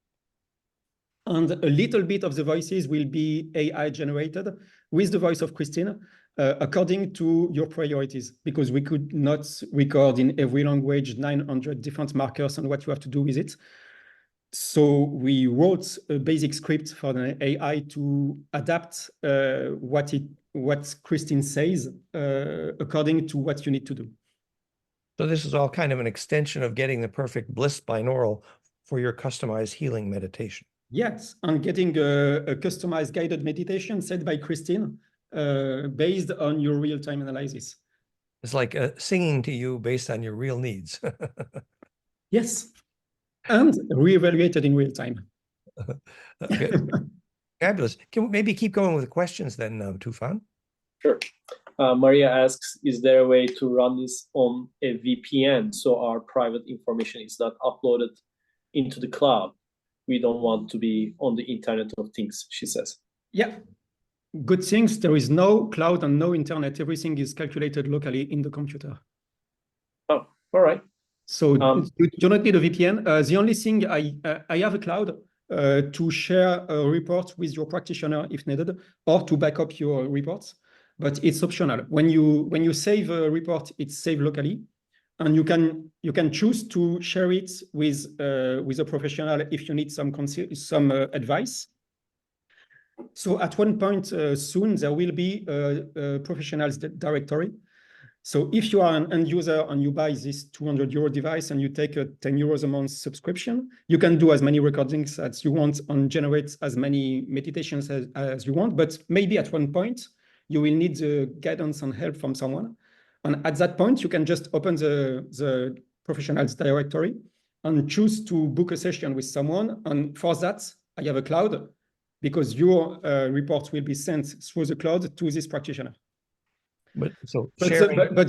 And a little bit of the voices will be AI generated with the voice of Christine according to your priorities, because we could not record in every language 900 different markers and what you have to do with it. So we wrote a basic script for the AI to adapt what Christine says according to what you need to do. So this is all kind of an extension of getting the perfect bliss binaural for your customized healing meditation. Yes, and getting a customized guided meditation set by Christine based on your real-time analysis. It's like singing to you based on your real needs. Yes, and reevaluated in real time. Okay. Fabulous. Can we maybe keep going with the questions then, Tufan? Sure. Maria asks, is there a way to run this on a VPN so our private information is not uploaded into the cloud? We don't want to be on the Internet of Things, she says. Yeah. Good things. There is no cloud and no internet. Everything is calculated locally in the computer. Oh, all right. So you do not need a VPN. The only thing I have a cloud to share a report with your practitioner if needed, or to back up your reports, but it's optional. When you save a report, it's saved locally, and you can choose to share it with a professional if you need some advice. So at one point soon, there will be a professionals directory. So if you are an end user and you buy this 200 euro device and you take a 10 euros a month subscription, you can do as many recordings as you want and generate as many meditations as you want. But maybe at one point, you will need guidance and help from someone. And at that point, you can just open the professionals directory and choose to book a session with someone. And for that, I have a cloud because your reports will be sent through the cloud to this practitioner. But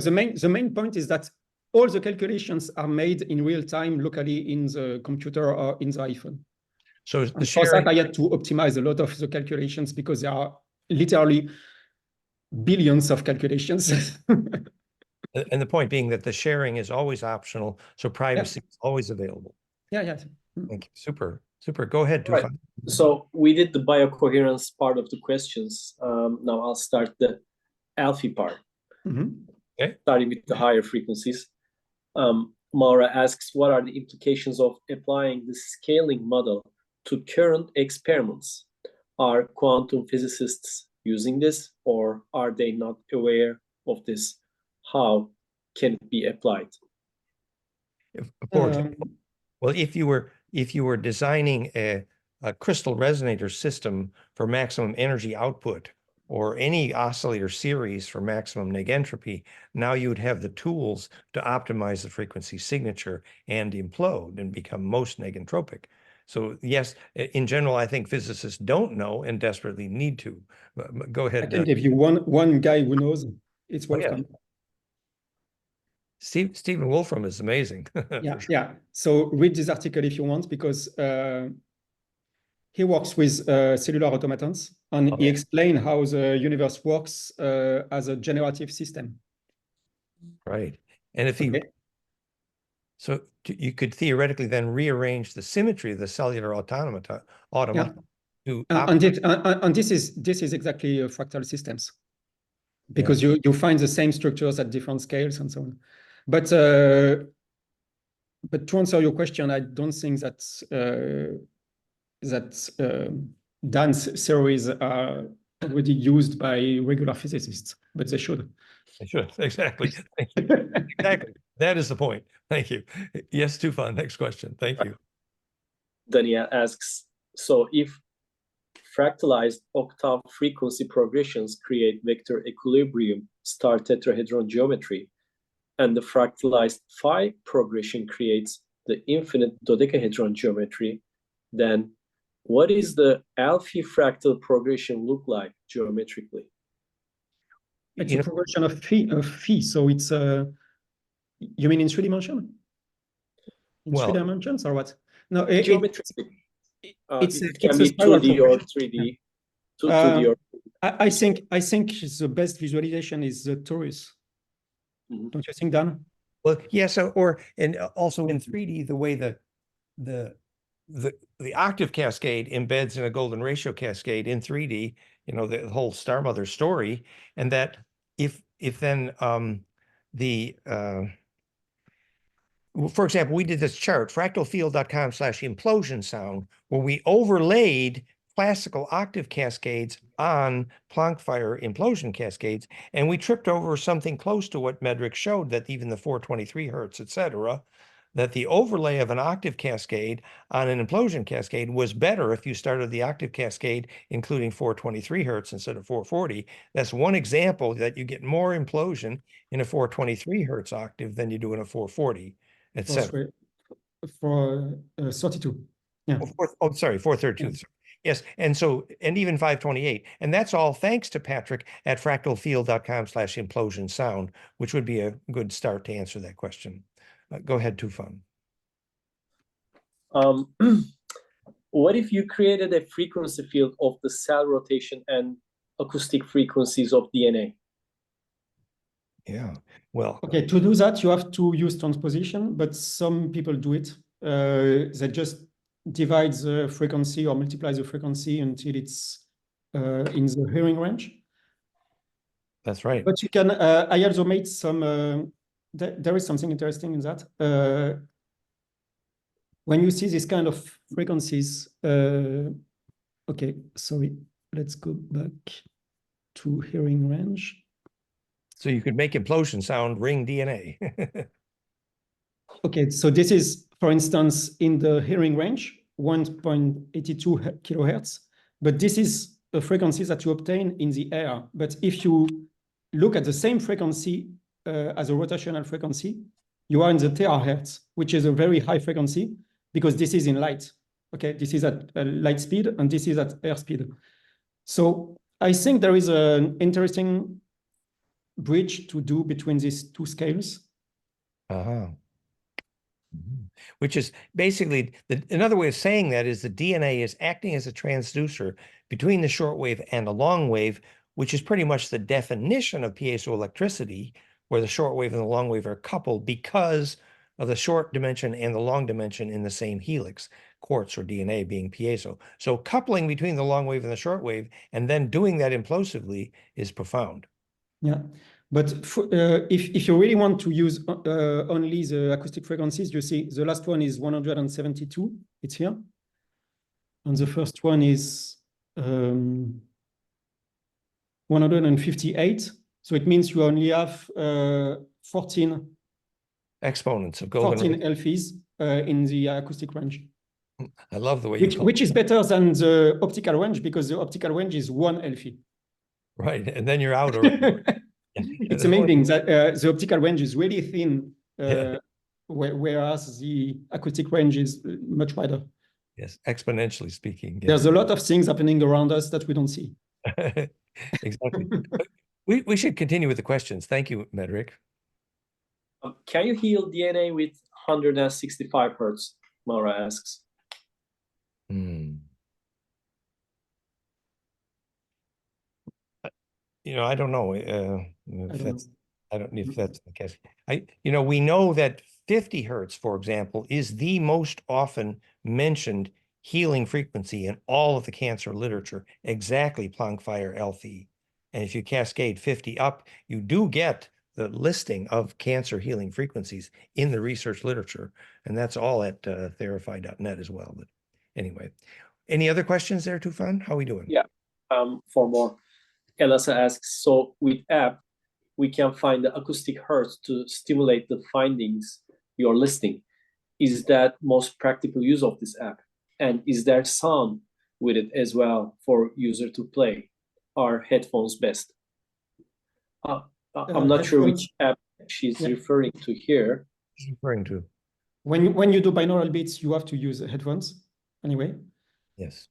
the main point is that all the calculations are made in real time locally in the computer or in the iPhone. So and for that, I had to optimize a lot of the calculations because there are literally billions of calculations. And the point being that the sharing is always optional, so privacy is always available. Yeah. Thank you. Super. Go ahead, Tufan. Right. So we did the biocoherence part of the questions. Now I'll start the Elfie part. Okay. Starting with the higher frequencies. Maura asks, what are the implications of applying the scaling model to current experiments? Are quantum physicists using this, or are they not aware of this? How can it be applied? For example, well, if you were designing a crystal resonator system for maximum energy output, or any oscillator series for maximum negentropy, now you would have the tools to optimize the frequency signature and implode and become most negentropic. So yes, in general, I think physicists don't know and desperately need to. Go ahead. I can give you one guy who knows. It's Wolfram. Yeah. Stephen Wolfram is amazing. Yeah. So read this article if you want, because he works with cellular automatons, and he explains how the universe works as a generative system. Right. And so you could theoretically then rearrange the symmetry of the cellular automata to and this is exactly fractal systems, because you find the same structures at different scales and so on. But to answer your question, I don't think that dance theories are already used by regular physicists, but they should. They should, exactly. Exactly. That is the point. Thank you. Yes, Tufan, next question. Thank you. Daniel asks, so if fractalized octave frequency progressions create vector equilibrium star tetrahedron geometry, and the fractalized phi progression creates the infinite dodecahedron geometry, then what is the Elfie fractal progression look like geometrically? It's a progression of phi. So it's you mean in 3 dimensions? In 3 dimensions or what? No, geometrically. It can be 2D or 3D. 2D or I think the best visualization is the torus. Don't you think, Dan? Well, yes, and also in 3D, the way the octave cascade embeds in a golden ratio cascade in 3D, the whole Star Mother story, and that if then for example, we did this chart, fractalfield.com/implosion sound, where we overlaid classical octave cascades on Planck-Fire implosion cascades, and we tripped over something close to what Mederic showed, that even the 423 hertz, etc., that the overlay of an octave cascade on an implosion cascade was better if you started the octave cascade including 423 hertz instead of 440. That's one example that you get more implosion in a 423 hertz octave than you do in a 440, etc. For 32. Yeah. Sorry, 432. Yeah. Yes, and even 528. And that's all thanks to Patrick at fractalfield.com/implosion sound, which would be a good start to answer that question. Go ahead, Tufan. What if you created a frequency field of the cell rotation and acoustic frequencies of DNA? Yeah, well. Okay, to do that, you have to use transposition, but some people do it. They just divide the frequency or multiply the frequency until it's in the hearing range. That's right. But you can, I also made some, there is something interesting in that. When you see this kind of frequencies, okay, sorry, let's go back to hearing range. So you could make implosion sound ring DNA. Okay, so this is, for instance, in the hearing range, 1.82 kilohertz, but this is a frequency that you obtain in the air. But if you look at the same frequency as a rotational frequency, you are in the terahertz, which is a very high frequency because this is in light. Okay, this is at light speed and this is at air speed. So I think there is an interesting bridge to do between these two scales. Which is basically, another way of saying that is the DNA is acting as a transducer between the shortwave and the long wave, which is pretty much the definition of piezoelectricity, where the shortwave and the long wave are coupled because of the short dimension and the long dimension in the same helix, quartz or DNA being piezo. So coupling between the long wave and the short wave and then doing that implosively is profound. Yeah, but if you really want to use only the acoustic frequencies, you see the last one is 172, it's here. And the first one is 158. So it means you only have 14 exponents of golden 14 Elfies in the acoustic range. I love the way which is better than the optical range because the optical range is 1 Elfie. Right, and then you're out already. It's amazing that the optical range is really thin, whereas the acoustic range is much wider. Yes, exponentially speaking. Yes. There's a lot of things happening around us that we don't see. Exactly. We should continue with the questions. Thank you, Mederic. Can you heal DNA with 165 hertz? Maura asks. You know, I don't know if I don't know if that's the case. We know that 50 hertz, for example, is the most often mentioned healing frequency in all of the cancer literature, exactly Planck-Fire Elfie. And if you cascade 50 up, you do get the listing of cancer healing frequencies in the research literature. And that's all at therify.net as well. But anyway, any other questions there, Tufan? How are we doing? Yeah, for more. Elasa asks, so with app, we can find the acoustic hertz to stimulate the findings you're listing. Is that most practical use of this app? And is there sound with it as well for user to play? Are headphones best? I'm not sure which app she's referring to here. She's referring to. When you do binaural beats, you have to use headphones anyway. Yes.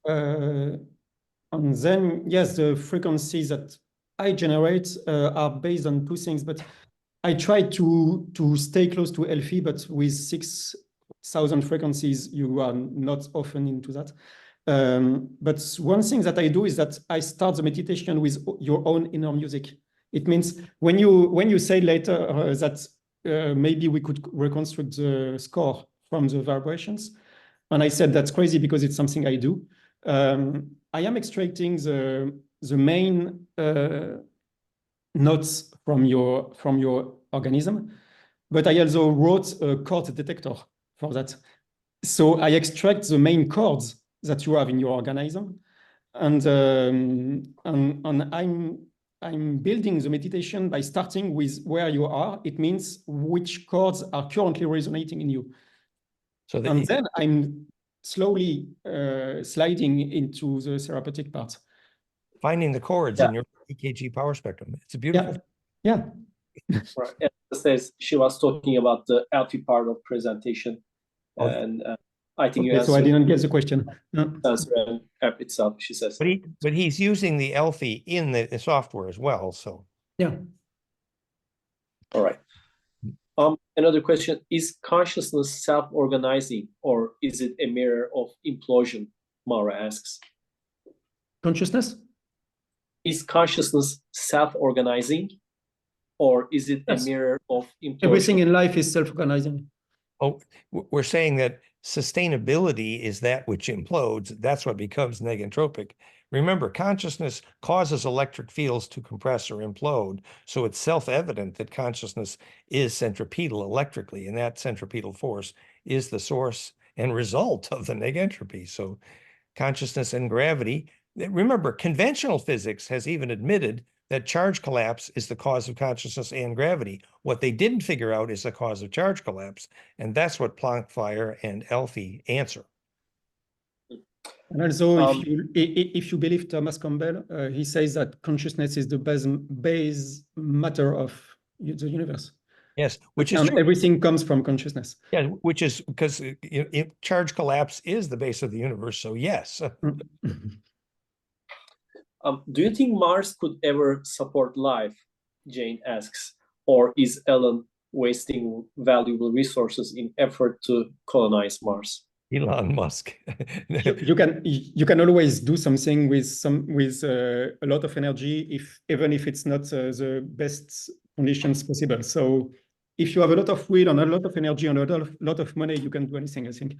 And then, yes, the frequencies that I generate are based on two things, but I try to stay close to Elfie, but with 6,000 frequencies, you are not often into that. But one thing that I do is that I start the meditation with your own inner music. It means when you say later that maybe we could reconstruct the score from the vibrations, and I said that's crazy because it's something I do. I am extracting the main notes from your organism, but I also wrote a chord detector for that. So I extract the main chords that you have in your organism, and I'm building the meditation by starting with where you are. It means which chords are currently resonating in you. So And then I'm slowly sliding into the therapeutic part. finding the chords in your EKG power spectrum. It's a beautiful. Yeah. Right. It says she was talking about the Elfie part of presentation, and I think you Okay, so I answered didn't get the question. No. answer app itself. She says. But he's using the Elfie in the software as well. So Yeah. All right. Another question: is consciousness self-organizing, or is it a mirror of implosion? Mara asks. Consciousness? Is consciousness self-organizing, or is it a mirror of implosion? Everything in life is self-organizing. oh, we're saying that sustainability is that which implodes. That's what becomes negentropic. Remember, consciousness causes electric fields to compress or implode. So it's self-evident that consciousness is centripetal electrically, and that centripetal force is the source and result of the negentropy. So consciousness and gravity. Remember, conventional physics has even admitted that charge collapse is the cause of consciousness and gravity. What they didn't figure out is the cause of charge collapse, and that's what Planck fire and Elfie answer. And also, if you believe Thomas Campbell, he says that consciousness is the base matter of the universe. Yes, which is and true. Everything comes from consciousness. Yeah, which is because charge collapse is the base of the universe. So yes. Do you think Mars could ever support life? Jane asks, or is Ellen wasting valuable resources in effort to colonize Mars? Elon Musk. you can always do something with a lot of energy, even if it's not the best conditions possible. So if you have a lot of will and a lot of energy and a lot of money, you can do anything, I think.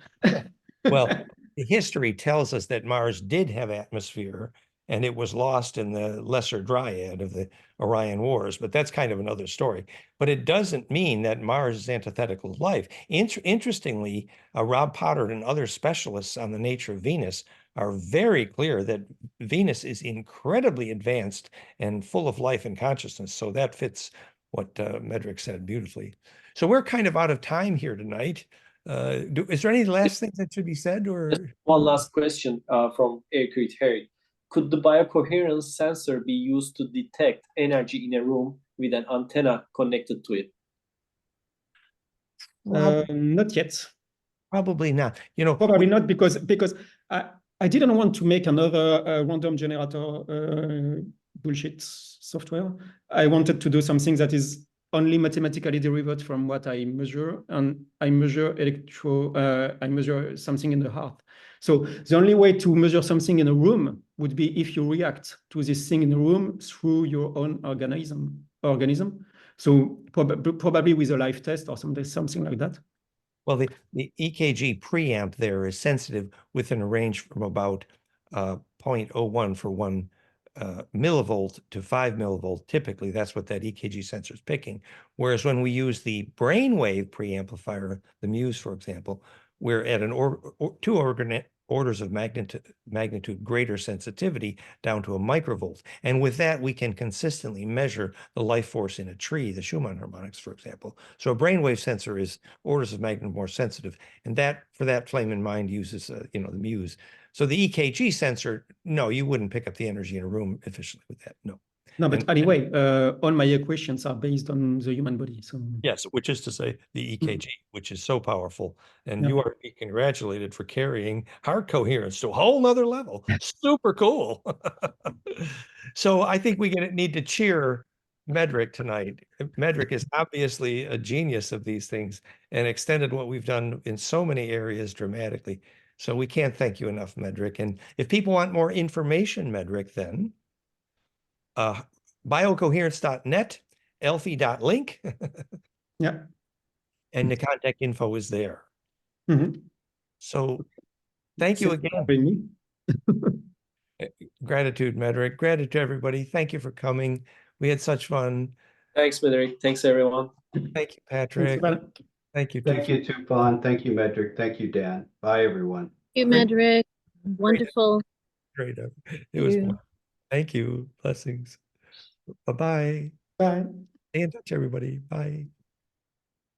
Well, the history tells us that Mars did have atmosphere, and it was lost in the Lesser Dryad of the Orion Wars, but that's kind of another story. But it doesn't mean that Mars is antithetical to life. Interestingly, Rob Potter and other specialists on the nature of Venus are very clear that Venus is incredibly advanced and full of life and consciousness. So that fits what Mederic said beautifully. So we're kind of out of time here tonight. Is there any last thing that should be said, or one last question from Erkut Harry? Could the biocoherence sensor be used to detect energy in a room with an antenna connected to it? Not yet. Probably not. Probably not because I didn't want to make another random generator bullshit software. I wanted to do something that is only mathematically derived from what I measure, and I measure I measure something in the heart. So the only way to measure something in a room would be if you react to this thing in the room through your own organism. So probably with a live test or something like that. Well, the EKG preamp there is sensitive within a range from about 0.01 for 1 millivolt to 5 millivolt. Typically, that's what that EKG sensor is picking. Whereas when we use the brainwave preamplifier, the Muse, for example, we're at two orders of magnitude greater sensitivity down to a microvolt. And with that, we can consistently measure the life force in a tree, the Schumann harmonics, for example. So a brainwave sensor is orders of magnitude more sensitive. And that, for that flame in mind, uses, the Muse. So the EKG sensor, no, you wouldn't pick up the energy in a room efficiently with that, no. No, but anyway, all my equations are based on the human body. So yes, which is to say the EKG, which is so powerful. And you are to be congratulated for carrying heart coherence to a whole nother level. Super cool. So I think we need to cheer Mederic tonight. Mederic is obviously a genius of these things and extended what we've done in so many areas dramatically. So we can't thank you enough, Mederic. And if people want more information, Mederic, then BIO-COHERENCE.net, Elfie.link. yeah. And the contact info is there. Mm-hmm. So thank you again. Gratitude, Mederic. Gratitude to everybody. Thank you for coming. We had such fun. Thanks, Mederic. Thanks, everyone. Thank you, Patrick. Thank you. Thank you, Tufan. Thank you, Mederic. Thank you, Dan. Bye, everyone. Thank you, Mederic. Wonderful. great. It was you. wonderful. Thank you. Blessings. Bye-bye. Bye. Stay in touch, everybody. Bye.